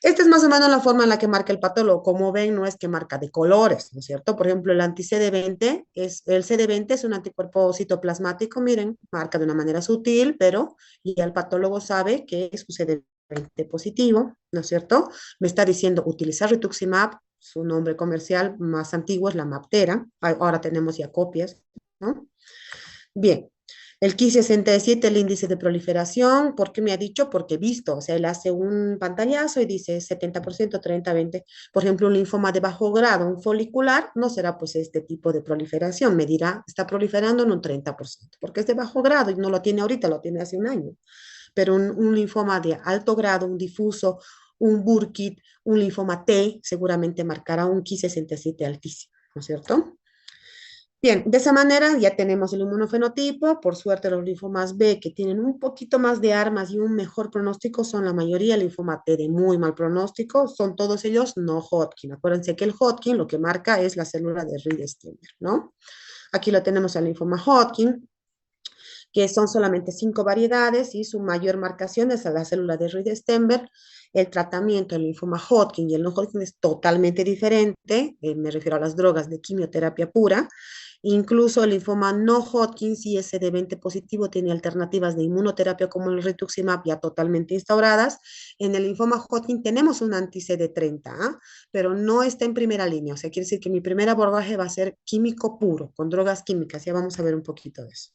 Esta es más o menos la forma en la que marca el patólogo. Como ven, no es que marca de colores, ¿no es cierto? Por ejemplo, el anti-CD20 el CD20 es un anticuerpo citoplasmático, miren, marca de una manera sutil, pero y el patólogo sabe que es un CD20 positivo, ¿no es cierto? Me está diciendo utilizar rituximab, su nombre comercial más antiguo es la Maptera, ahora tenemos ya copias, ¿no? Bien, el Ki 67, el índice de proliferación, ¿por qué me ha dicho? Porque he visto, o sea, él hace un pantallazo y dice 70%, 30, 20. Por ejemplo, un linfoma de bajo grado, un folicular, no será pues este tipo de proliferación, me dirá, está proliferando en un 30%, porque es de bajo grado y no lo tiene ahorita, lo tiene hace un año. Pero un linfoma de alto grado, un difuso, un Burkitt, un linfoma T, seguramente marcará un Ki 67 altísimo, ¿no es cierto? Bien, de esa manera ya tenemos el inmunofenotipo. Por suerte, los linfomas B que tienen un poquito más de armas y un mejor pronóstico son la mayoría linfoma T de muy mal pronóstico. Son todos ellos no Hodgkin. Acuérdense que el Hodgkin lo que marca es la célula de Reed-Steinberg, ¿no? Aquí lo tenemos al linfoma Hodgkin, que son solamente 5 variedades y su mayor marcación es a la célula de Reed-Steinberg. El tratamiento del linfoma Hodgkin y el no Hodgkin es totalmente diferente. Me refiero a las drogas de quimioterapia pura. Incluso el linfoma no Hodgkin, si es CD20 positivo, tiene alternativas de inmunoterapia como el rituximab ya totalmente instauradas. En el linfoma Hodgkin tenemos un anti-CD30, ¿ah? Pero no está en primera línea. O sea, quiere decir que mi primer abordaje va a ser químico puro, con drogas químicas. Ya vamos a ver un poquito de eso.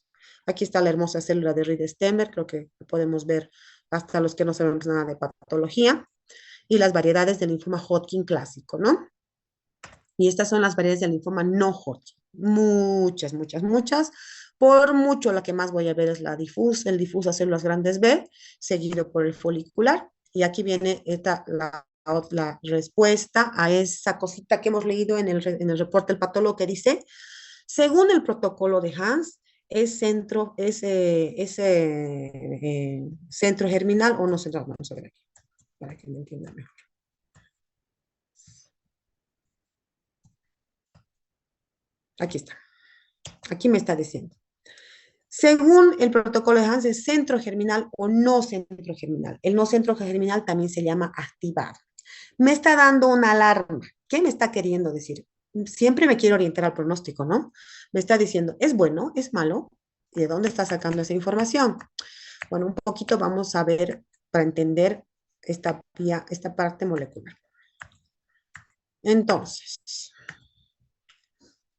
Aquí está la hermosa célula de Reed-Steinberg, creo que podemos ver hasta los que no sabemos nada de patología, y las variedades del linfoma Hodgkin clásico, ¿no? Y estas son las variedades del linfoma no Hodgkin. Muchas, muchas, muchas. Por mucho, la que más voy a ver es la difusa, el difusa células grandes B, seguido por el folicular. Y aquí viene la respuesta a esa cosita que hemos leído en el reporte del patólogo que dice, según el protocolo de Hans, centro germinal o no central. Vamos a ver aquí, para que me entiendan mejor. Aquí está. Aquí me está diciendo. Según el protocolo de Hans, es centro germinal o no centro germinal. El no centro germinal también se llama activado. Me está dando una alarma. ¿Qué me está queriendo decir? Siempre me quiero orientar al pronóstico, ¿no? Me está diciendo, ¿es bueno? ¿Es malo? ¿Y de dónde está sacando esa información? Bueno, un poquito vamos a ver para entender esta parte molecular. Entonces,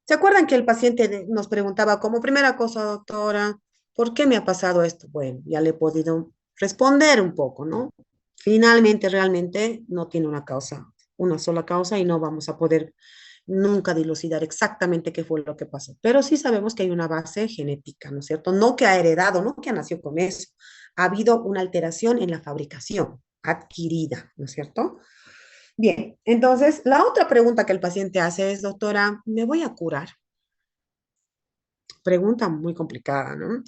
¿se acuerdan que el paciente nos preguntaba como primera cosa, doctora, ¿por qué me ha pasado esto? Bueno, ya le he podido responder un poco, ¿no? Finalmente, realmente no tiene una causa, una sola causa y no vamos a poder nunca dilucidar exactamente qué fue lo que pasó. Pero sí sabemos que hay una base genética, ¿no es cierto? No que ha heredado, no que nació con eso. Ha habido una alteración en la fabricación adquirida, ¿no es cierto? Bien, entonces la otra pregunta que el paciente hace es, doctora, ¿me voy a curar? Pregunta muy complicada, ¿no?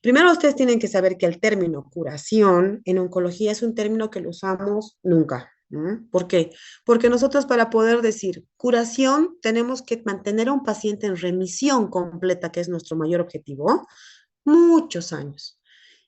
Primero ustedes tienen que saber que el término curación en oncología es un término que lo usamos nunca. ¿No? ¿Por qué? Porque nosotros para poder decir curación tenemos que mantener a un paciente en remisión completa, que es nuestro mayor objetivo, muchos años.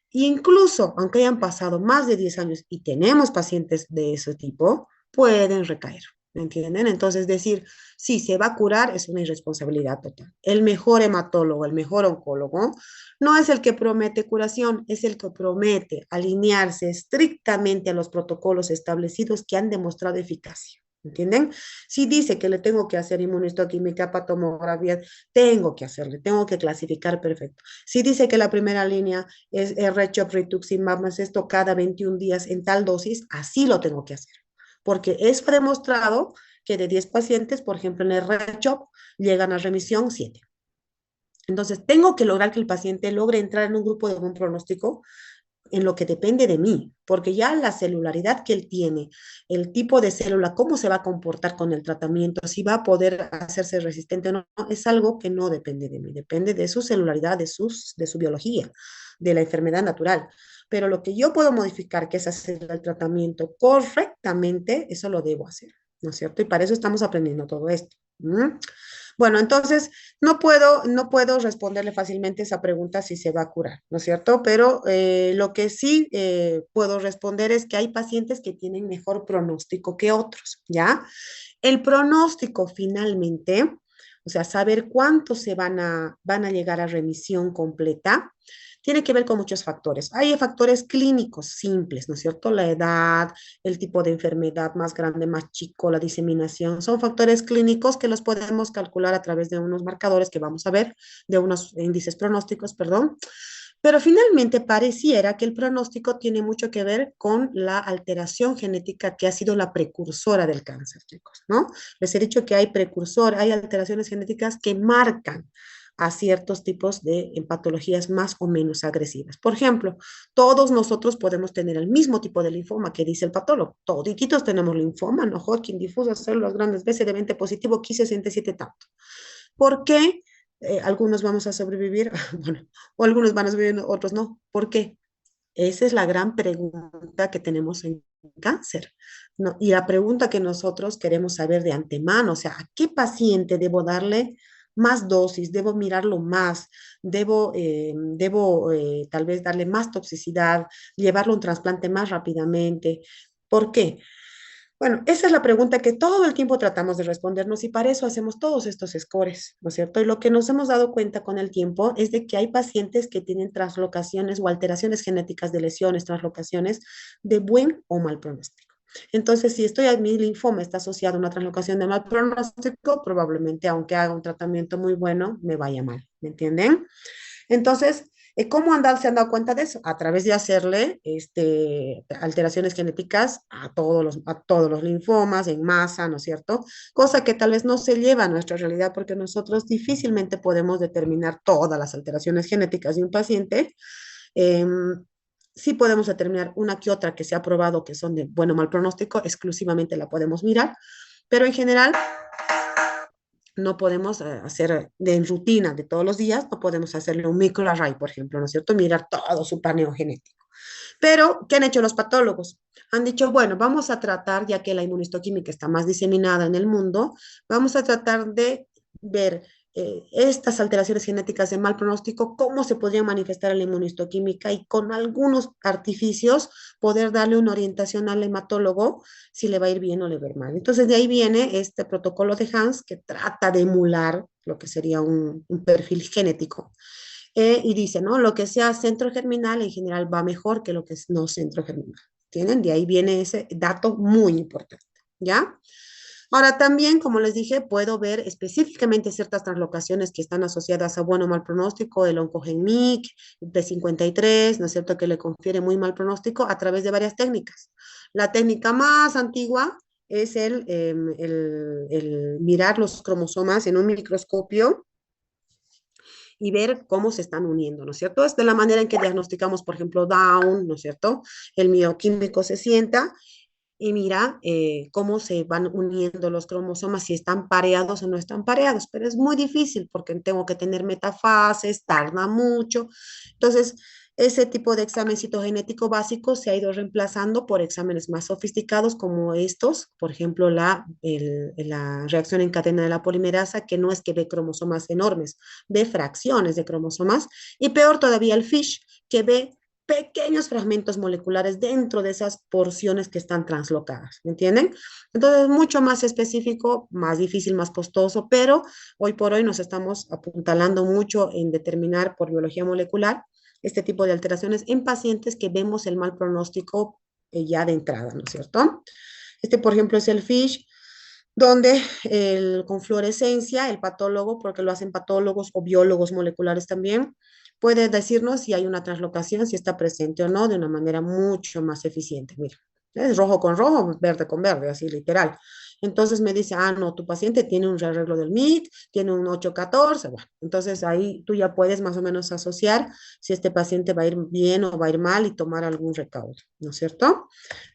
Y incluso, aunque hayan pasado más de 10 años y tenemos pacientes de ese tipo, pueden recaer. ¿Me entienden? Entonces, decir, sí, se va a curar es una irresponsabilidad total. El mejor hematólogo, el mejor oncólogo, no es el que promete curación, es el que promete alinearse estrictamente a los protocolos establecidos que han demostrado eficacia. ¿Entienden? Si dice que le tengo que hacer inmunistoquímica, patomografía, tengo que hacerle, tengo que clasificar perfecto. Si dice que la primera línea es RCHOP, rituximab, más esto cada 21 días en tal dosis, así lo tengo que hacer. Porque es demostrado que de 10 pacientes, por ejemplo, en el RCHOP, llegan a remisión 7. Entonces, tengo que lograr que el paciente logre entrar en un grupo de buen pronóstico en lo que depende de mí, porque ya la celularidad que él tiene, el tipo de célula, cómo se va a comportar con el tratamiento, si va a poder hacerse resistente o no, es algo que no depende de mí, depende de su celularidad, de su biología, de la enfermedad natural. Pero lo que yo puedo modificar, que es hacer el tratamiento correctamente, eso lo debo hacer, ¿no es cierto? Y para eso estamos aprendiendo todo esto. ¿Mm? Bueno, entonces no puedo responderle fácilmente esa pregunta si se va a curar, ¿no es cierto? Pero lo que sí puedo responder es que hay pacientes que tienen mejor pronóstico que otros, ¿ya? El pronóstico finalmente, o sea, saber cuántos van a llegar a remisión completa, tiene que ver con muchos factores. Hay factores clínicos simples, ¿no es cierto? La edad, el tipo de enfermedad más grande, más chico, la diseminación, son factores clínicos que los podemos calcular a través de unos marcadores que vamos a ver, de unos índices pronósticos, perdón. Pero finalmente pareciera que el pronóstico tiene mucho que ver con la alteración genética que ha sido la precursora del cáncer, chicos, ¿no? Les he dicho que hay alteraciones genéticas que marcan a ciertos tipos de patologías más o menos agresivas. Por ejemplo, todos nosotros podemos tener el mismo tipo de linfoma que dice el patólogo. Toditos tenemos linfoma, ¿no? Hodgkin, difusa, células grandes, BCD20 positivo, 1567 tanto. ¿Por qué? Algunos vamos a sobrevivir, bueno, o algunos van a sobrevivir, otros no. ¿Por qué? Esa es la gran pregunta que tenemos en cáncer, ¿no? Y la pregunta que nosotros queremos saber de antemano, o sea, ¿a qué paciente debo darle más dosis? ¿Debo mirarlo más? ¿Debo tal vez darle más toxicidad? ¿Llevarlo a un trasplante más rápidamente? ¿Por qué? Bueno, esa es la pregunta que todo el tiempo tratamos de respondernos y para eso hacemos todos estos scores, ¿no es cierto? Y lo que nos hemos dado cuenta con el tiempo es de que hay pacientes que tienen translocaciones o alteraciones genéticas de lesiones, translocaciones de buen o mal pronóstico. Entonces, si mi linfoma está asociado a una translocación de mal pronóstico, probablemente, aunque haga un tratamiento muy bueno, me vaya mal, ¿me entienden? Entonces, ¿cómo se han dado cuenta de eso? A través de hacerle alteraciones genéticas a todos los linfomas en masa, ¿no es cierto? Cosa que tal vez no se lleva a nuestra realidad porque nosotros difícilmente podemos determinar todas las alteraciones genéticas de un paciente. Eh, sí podemos determinar una que otra que se ha probado que son de bueno o mal pronóstico, exclusivamente la podemos mirar, pero en general no podemos hacer en rutina de todos los días, no podemos hacerle un microarray, por ejemplo, ¿no es cierto? Mirar todo su paneo genético. Pero, ¿qué han hecho los patólogos? Han dicho, bueno, vamos a tratar, ya que la inmunistoquímica está más diseminada en el mundo, vamos a tratar de ver estas alteraciones genéticas de mal pronóstico, cómo se podrían manifestar en la inmunistoquímica y con algunos artificios poder darle una orientación al hematólogo si le va a ir bien o le va a ir mal. Entonces, de ahí viene este protocolo de Hans que trata de emular lo que sería un perfil genético y dice, ¿no? Lo que sea centro germinal en general va mejor que lo que es no centro germinal. ¿Tienen? De ahí viene ese dato muy importante, ¿ya? Ahora también, como les dije, puedo ver específicamente ciertas translocaciones que están asociadas a bueno o mal pronóstico, el OncoGen-MYC, P53, ¿no es cierto?, que le confiere muy mal pronóstico a través de varias técnicas. La técnica más antigua es el mirar los cromosomas en un microscopio y ver cómo se están uniendo, ¿no es cierto? Es de la manera en que diagnosticamos, por ejemplo, Down, ¿no es cierto? El bioquímico se sienta y mira cómo se van uniendo los cromosomas, si están pareados o no están pareados, pero es muy difícil porque tengo que tener metafases, tarda mucho. Entonces, ese tipo de examen citogenético básico se ha ido reemplazando por exámenes más sofisticados como estos, por ejemplo, la reacción en cadena de la polimerasa, que no es que ve cromosomas enormes, ve fracciones de cromosomas, y peor todavía el FISH, que ve pequeños fragmentos moleculares dentro de esas porciones que están translocadas, ¿me entienden? Entonces, mucho más específico, más difícil, más costoso, pero hoy por hoy nos estamos apuntalando mucho en determinar por biología molecular este tipo de alteraciones en pacientes que vemos el mal pronóstico ya de entrada, ¿no es cierto? Este, por ejemplo, es el FISH, donde con fluorescencia, el patólogo, porque lo hacen patólogos o biólogos moleculares también, puede decirnos si hay una translocación, si está presente o no, de una manera mucho más eficiente. Mira, es rojo con rojo, verde con verde, así literal. Entonces me dice, ah, no, tu paciente tiene un rearreglo del MIC, tiene un 814, bueno, entonces ahí tú ya puedes más o menos asociar si este paciente va a ir bien o va a ir mal y tomar algún recaudo, ¿no es cierto?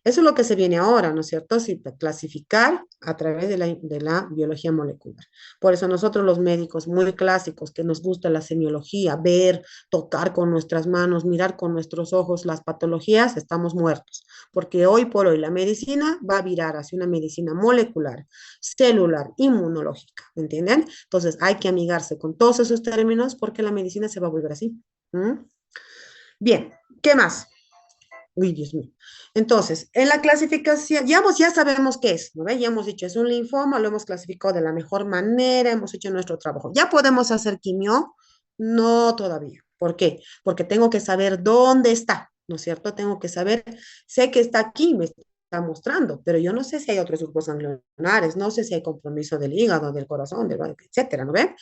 Eso es lo que se viene ahora, ¿no es cierto? Sí, clasificar a través de la biología molecular. Por eso nosotros los médicos muy clásicos, que nos gusta la semiología, ver, tocar con nuestras manos, mirar con nuestros ojos las patologías, estamos muertos. Porque hoy por hoy la medicina va a virar hacia una medicina molecular, celular, inmunológica, ¿me entienden? Entonces hay que amigarse con todos esos términos porque la medicina se va a volver así. ¿Mm? Bien, ¿qué más? Uy, Dios mío. Entonces, en la clasificación, ya sabemos qué es, ¿no ve? Ya hemos dicho, es un linfoma, lo hemos clasificado de la mejor manera, hemos hecho nuestro trabajo. ¿Ya podemos hacer quimio? No todavía. ¿Por qué? Porque tengo que saber dónde está, ¿no es cierto? Tengo que saber, sé que está aquí, me está mostrando, pero yo no sé si hay otros grupos ganglionares, no sé si hay compromiso del hígado, del corazón, etcétera, ¿no ve?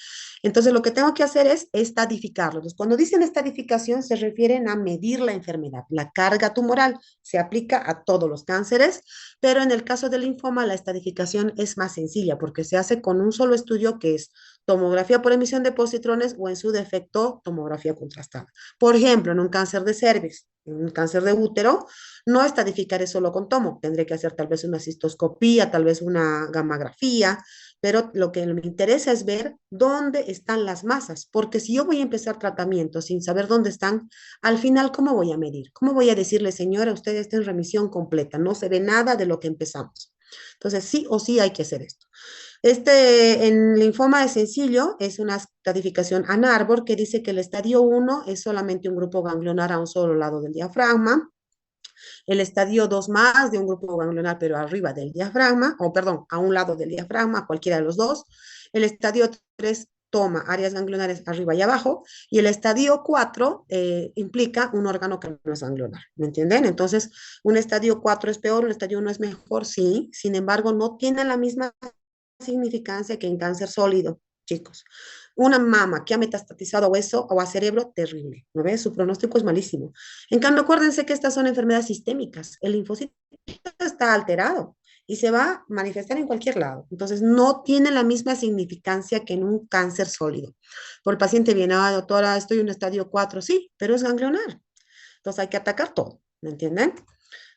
Entonces, lo que tengo que hacer es estadificarlo. Entonces, cuando dicen estadificación, se refieren a medir la enfermedad. La carga tumoral se aplica a todos los cánceres, pero en el caso del linfoma, la estadificación es más sencilla porque se hace con un solo estudio que es tomografía por emisión de positrones o en su defecto tomografía contrastada. Por ejemplo, en un cáncer de cervix, en un cáncer de útero, no estadificaré solo con tomo, tendré que hacer tal vez una cistoscopía, tal vez una gammagrafía, pero lo que me interesa es ver dónde están las masas, porque si yo voy a empezar tratamiento sin saber dónde están, al final, ¿cómo voy a medir? ¿Cómo voy a decirle, señora, usted está en remisión completa, no se ve nada de lo que empezamos? Entonces, sí o sí hay que hacer esto. En linfoma es sencillo, es una estratificación Ann-Arbor que dice que el estadio 1 es solamente un grupo ganglionar a un solo lado del diafragma, el estadio 2 más de un grupo ganglionar, pero arriba del diafragma, o perdón, a un lado del diafragma, cualquiera de los dos. El estadio 3 toma áreas ganglionares arriba y abajo, y el estadio 4 implica un órgano que no es ganglionar, ¿me entienden? Entonces, un estadio 4 es peor, un estadio 1 es mejor, sí, sin embargo, no tiene la misma significancia que en cáncer sólido, chicos. Una mama que ha metastatizado a hueso o a cerebro, terrible, ¿no ves? Su pronóstico es malísimo. En cambio, acuérdense que estas son enfermedades sistémicas. El linfocito está alterado y se va a manifestar en cualquier lado. Entonces, no tiene la misma significancia que en un cáncer sólido. Por el paciente viene, ah, doctora, estoy en un estadio 4, sí, pero es ganglionar. Entonces, hay que atacar todo, ¿me entienden?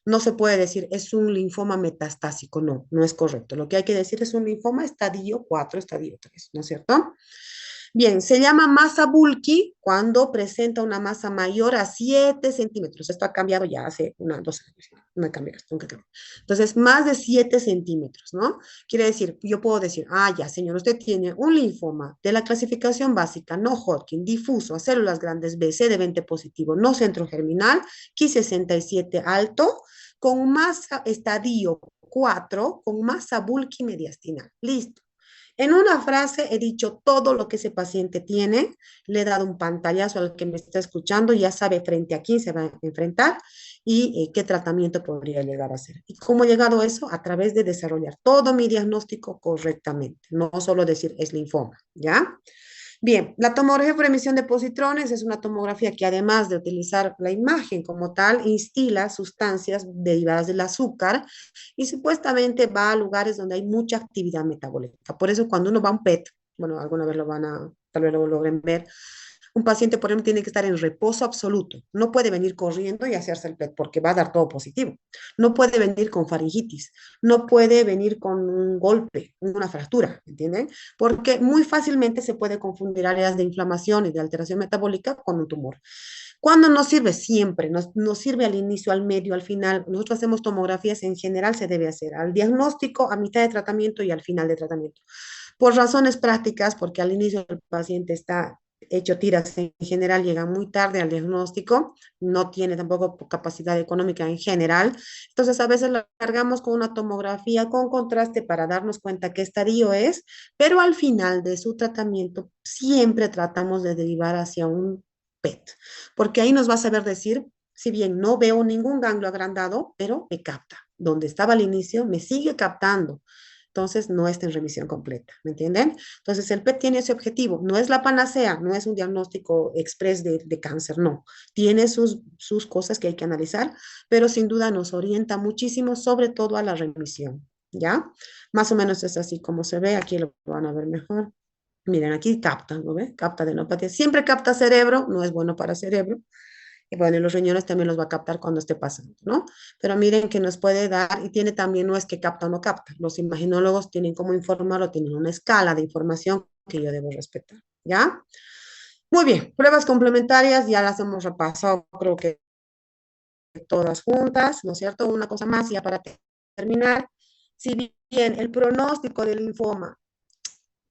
No se puede decir es un linfoma metastásico, no, no es correcto. Lo que hay que decir es un linfoma estadio 4, estadio 3, ¿no es cierto? Bien, se llama masa bulky cuando presenta una masa mayor a 7 centímetros. Esto ha cambiado ya hace 2 años. No ha cambiado, nunca cambió. Entonces, más de 7 centímetros, ¿no? Quiere decir, yo puedo decir, ah, ya, señor, usted tiene un linfoma de la clasificación básica, no Hodgkin, difuso, a células grandes B, CD20 positivo, no centro germinal, Ki67 alto, con masa estadio 4, con masa bulky mediastinal. Listo. En una frase he dicho todo lo que ese paciente tiene, le he dado un pantallazo al que me está escuchando, ya sabe frente a quién se va a enfrentar y qué tratamiento podría llegar a hacer. ¿Y cómo he llegado a eso? A través de desarrollar todo mi diagnóstico correctamente, no solo decir es linfoma, ¿ya? Bien, la tomografía por emisión de positrones es una tomografía que además de utilizar la imagen como tal, instila sustancias derivadas del azúcar y supuestamente va a lugares donde hay mucha actividad metabólica. Por eso cuando uno va a un PET, bueno, alguna vez lo van a, tal vez lo logren ver, un paciente, por ejemplo, tiene que estar en reposo absoluto. No puede venir corriendo y hacerse el PET porque va a dar todo positivo. No puede venir con faringitis. No puede venir con un golpe, una fractura, ¿entienden? Porque muy fácilmente se puede confundir áreas de inflamación y de alteración metabólica con un tumor. ¿Cuándo nos sirve? Siempre. Nos sirve al inicio, al medio, al final. Nosotros hacemos tomografías, en general se debe hacer al diagnóstico, a mitad de tratamiento y al final de tratamiento. Por razones prácticas, porque al inicio el paciente está hecho tiras en general llegan muy tarde al diagnóstico, no tiene tampoco capacidad económica en general, entonces a veces lo cargamos con una tomografía con contraste para darnos cuenta qué estadio es, pero al final de su tratamiento siempre tratamos de derivar hacia un PET, porque ahí nos va a saber decir, si bien no veo ningún ganglio agrandado, pero me capta. Donde estaba al inicio, me sigue captando. Entonces, no está en remisión completa, ¿me entienden? Entonces, el PET tiene ese objetivo, no es la panacea, no es un diagnóstico express de cáncer, no. Tiene sus cosas que hay que analizar, pero sin duda nos orienta muchísimo, sobre todo a la remisión, ¿ya? Más o menos es así como se ve, aquí lo van a ver mejor. Miren, aquí capta, ¿no ve? Capta adenopatía. Siempre capta cerebro, no es bueno para cerebro. Y bueno, y los riñones también los va a captar cuando esté pasando, ¿no? Pero miren que nos puede dar, y tiene también, no es que capta o no capta, los imaginólogos tienen cómo informarlo, tienen una escala de información que yo debo respetar, ¿ya? Muy bien, pruebas complementarias, ya las hemos repasado, creo que todas juntas, ¿no es cierto? Una cosa más, ya para terminar, si bien el pronóstico del linfoma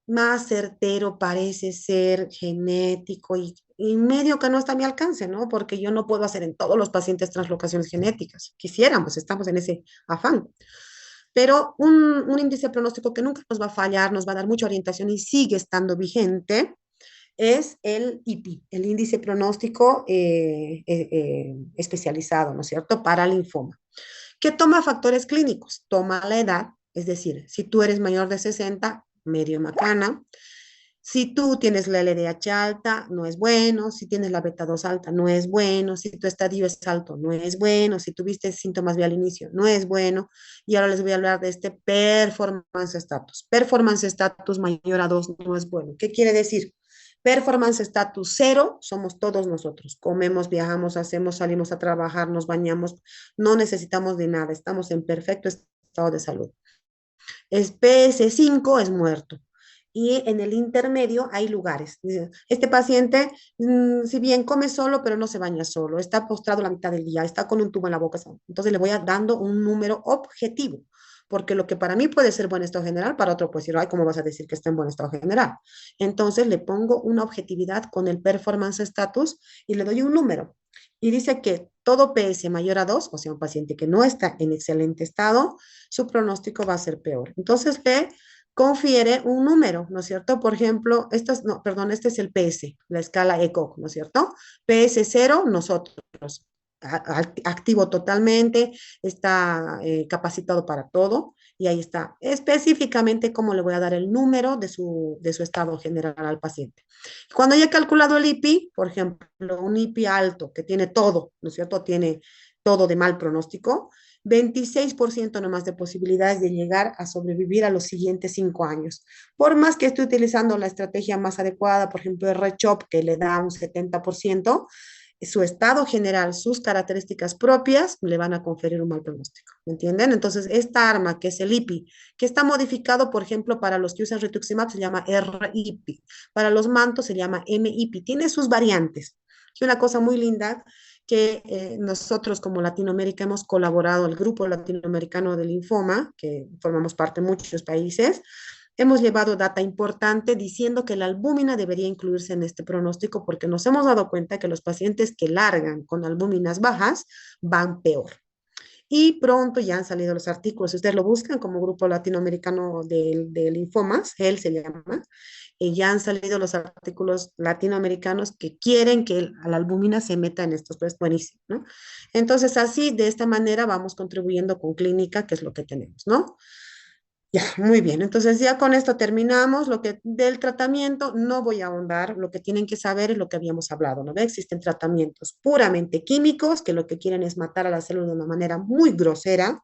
más certero parece ser genético y medio que no está a mi alcance, ¿no? Porque yo no puedo hacer en todos los pacientes translocaciones genéticas. Quisiéramos, estamos en ese afán. Pero un índice pronóstico que nunca nos va a fallar, nos va a dar mucha orientación y sigue estando vigente, es el IPI, el índice pronóstico especializado, ¿no es cierto?, para linfoma, que toma factores clínicos, toma la edad, es decir, si tú eres mayor de 60, medio macana, si tú tienes la LDH alta, no es bueno. Si tienes la beta 2 alta, no es bueno. Si tu estadio es alto, no es bueno. Si tuviste síntomas al inicio, no es bueno. Y ahora les voy a hablar de este performance status. Performance status mayor a 2 no es bueno. ¿Qué quiere decir? Performance status 0 somos todos nosotros. Comemos, viajamos, hacemos, salimos a trabajar, nos bañamos. No necesitamos de nada. Estamos en perfecto estado de salud. Es PS5 es muerto. Y en el intermedio hay lugares. Este paciente, si bien come solo, pero no se baña solo, está postrado la mitad del día, está con un tubo en la boca. Entonces le voy a dando un número objetivo, porque lo que para mí puede ser buen estado general, para otro puede decir, ay, ¿cómo vas a decir que está en buen estado general? Entonces le pongo una objetividad con el performance status y le doy un número. Y dice que todo PS mayor a 2, o sea, un paciente que no está en excelente estado, su pronóstico va a ser peor. Entonces le confiere un número, ¿no es cierto? Por ejemplo, no, perdón, este es el PS, la escala ECOG, ¿no es cierto? PS0, nosotros, activo totalmente, está capacitado para todo, y ahí está específicamente cómo le voy a dar el número de su estado general al paciente. Cuando haya calculado el IPI, por ejemplo, un IPI alto que tiene todo, ¿no es cierto? Tiene todo de mal pronóstico, 26% nomás de posibilidades de llegar a sobrevivir a los siguientes 5 años. Por más que esté utilizando la estrategia más adecuada, por ejemplo, el RECHOP, que le da un 70%, su estado general, sus características propias, le van a conferir un mal pronóstico. ¿Me entienden? Entonces, esta arma, que es el IPI, que está modificado, por ejemplo, para los que usan rituximab, se llama RIPI. Para los mantos se llama MIPI. Tiene sus variantes. Y una cosa muy linda que nosotros como Latinoamérica hemos colaborado, el grupo latinoamericano de linfoma, que formamos parte de muchos países, hemos llevado data importante diciendo que la albúmina debería incluirse en este pronóstico porque nos hemos dado cuenta que los pacientes que largan con albúminas bajas van peor. Y pronto ya han salido los artículos, si ustedes lo buscan como Grupo Latinoamericano de Linfomas, él se llama, y ya han salido los artículos latinoamericanos que quieren que la albúmina se meta en estos, pues buenísimo, ¿no? Entonces así, de esta manera vamos contribuyendo con clínica, que es lo que tenemos, ¿no? Ya, muy bien. Entonces ya con esto terminamos. Lo que del tratamiento no voy a ahondar. Lo que tienen que saber es lo que habíamos hablado, ¿no ve? Existen tratamientos puramente químicos que lo que quieren es matar a la célula de una manera muy grosera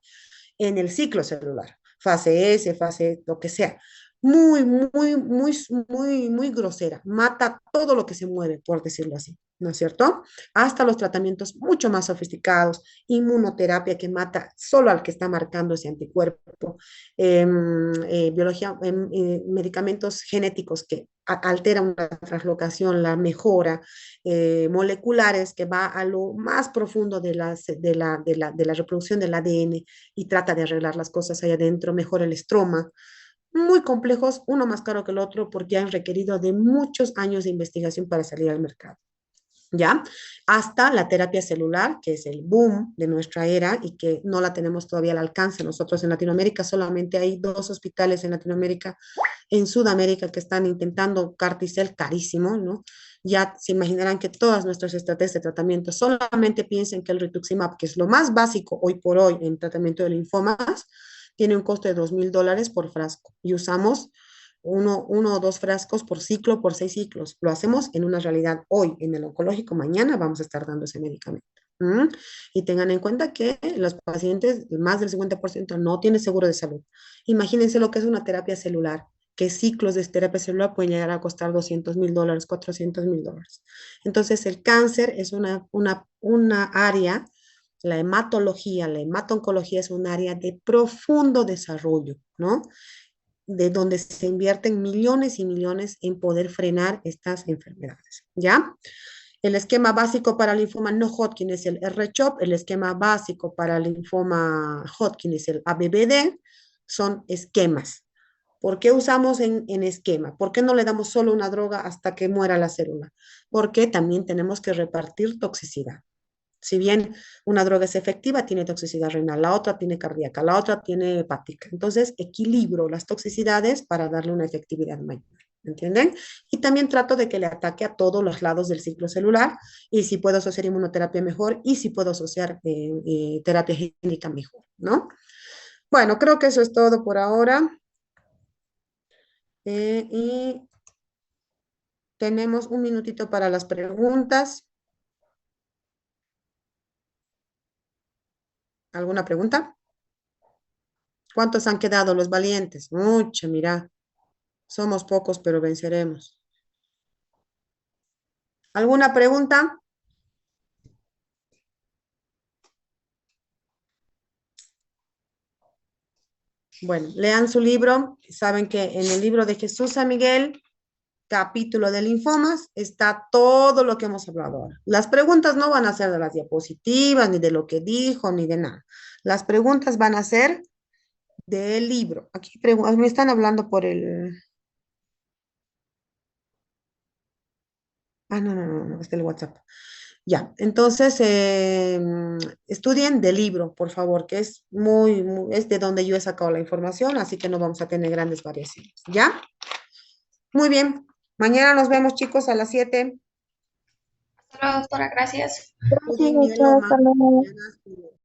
en el ciclo celular, fase S, fase lo que sea. Muy, muy, muy, muy, muy grosera. Mata todo lo que se mueve, por decirlo así, ¿no es cierto? Hasta los tratamientos mucho más sofisticados, inmunoterapia que mata solo al que está marcando ese anticuerpo, biología, medicamentos genéticos que alteran una translocación, la mejora, moleculares que va a lo más profundo de la reproducción del ADN y trata de arreglar las cosas ahí adentro, mejora el estroma. muy complejos, uno más caro que el otro porque han requerido de muchos años de investigación para salir al mercado. ¿Ya? Hasta la terapia celular, que es el boom de nuestra era y que no la tenemos todavía al alcance. Nosotros en Latinoamérica solamente hay 2 hospitales en Latinoamérica, en Sudamérica que están intentando Carticel carísimo, ¿no? Ya se imaginarán que todas nuestras estrategias de tratamiento solamente piensen que el rituximab, que es lo más básico hoy por hoy en tratamiento de linfomas, tiene un costo de $2,000 por frasco y usamos uno o dos frascos por ciclo, por 6 ciclos. Lo hacemos en una realidad hoy, en el oncológico, mañana vamos a estar dando ese medicamento. ¿Mm? Y tengan en cuenta que los pacientes, más del 50% no tiene seguro de salud. Imagínense lo que es una terapia celular, que ciclos de terapia celular pueden llegar a costar $200,000, $400,000. Entonces, el cáncer es una área, la hematología, la hematoncología es un área de profundo desarrollo, ¿no? De donde se invierten millones y millones en poder frenar estas enfermedades, ¿ya? El esquema básico para el linfoma no Hodgkin es el R-CHOP, el esquema básico para el linfoma Hodgkin es el ABBD, son esquemas. ¿Por qué usamos en esquema? ¿Por qué no le damos solo una droga hasta que muera la célula? Porque también tenemos que repartir toxicidad. Si bien una droga es efectiva, tiene toxicidad renal, la otra tiene cardíaca, la otra tiene hepática. Entonces, equilibro las toxicidades para darle una efectividad mayor. ¿Entienden? Y también trato de que le ataque a todos los lados del ciclo celular y si puedo asociar inmunoterapia mejor y si puedo asociar terapia génica mejor, ¿no? Bueno, creo que eso es todo por ahora. Y tenemos un minutito para las preguntas. ¿Alguna pregunta? ¿Cuántos han quedado los valientes? Mucho, mira. Somos pocos, pero venceremos. ¿Alguna pregunta? Bueno, lean su libro. Saben que en el libro de Jesús San Miguel, capítulo de linfomas, está todo lo que hemos hablado ahora. Las preguntas no van a ser de las diapositivas, ni de lo que dijo, ni de nada. Las preguntas van a ser del libro. Aquí me están hablando por el... Ah, no, no, no, no, es del WhatsApp. Ya, entonces estudien del libro, por favor, que es es de donde yo he sacado la información, así que no vamos a tener grandes variaciones. ¿Ya? Muy bien. Mañana nos vemos, chicos, a las 7. Hasta luego, doctora, gracias. Estudien Gracias, mieloma. hasta luego. Mañana.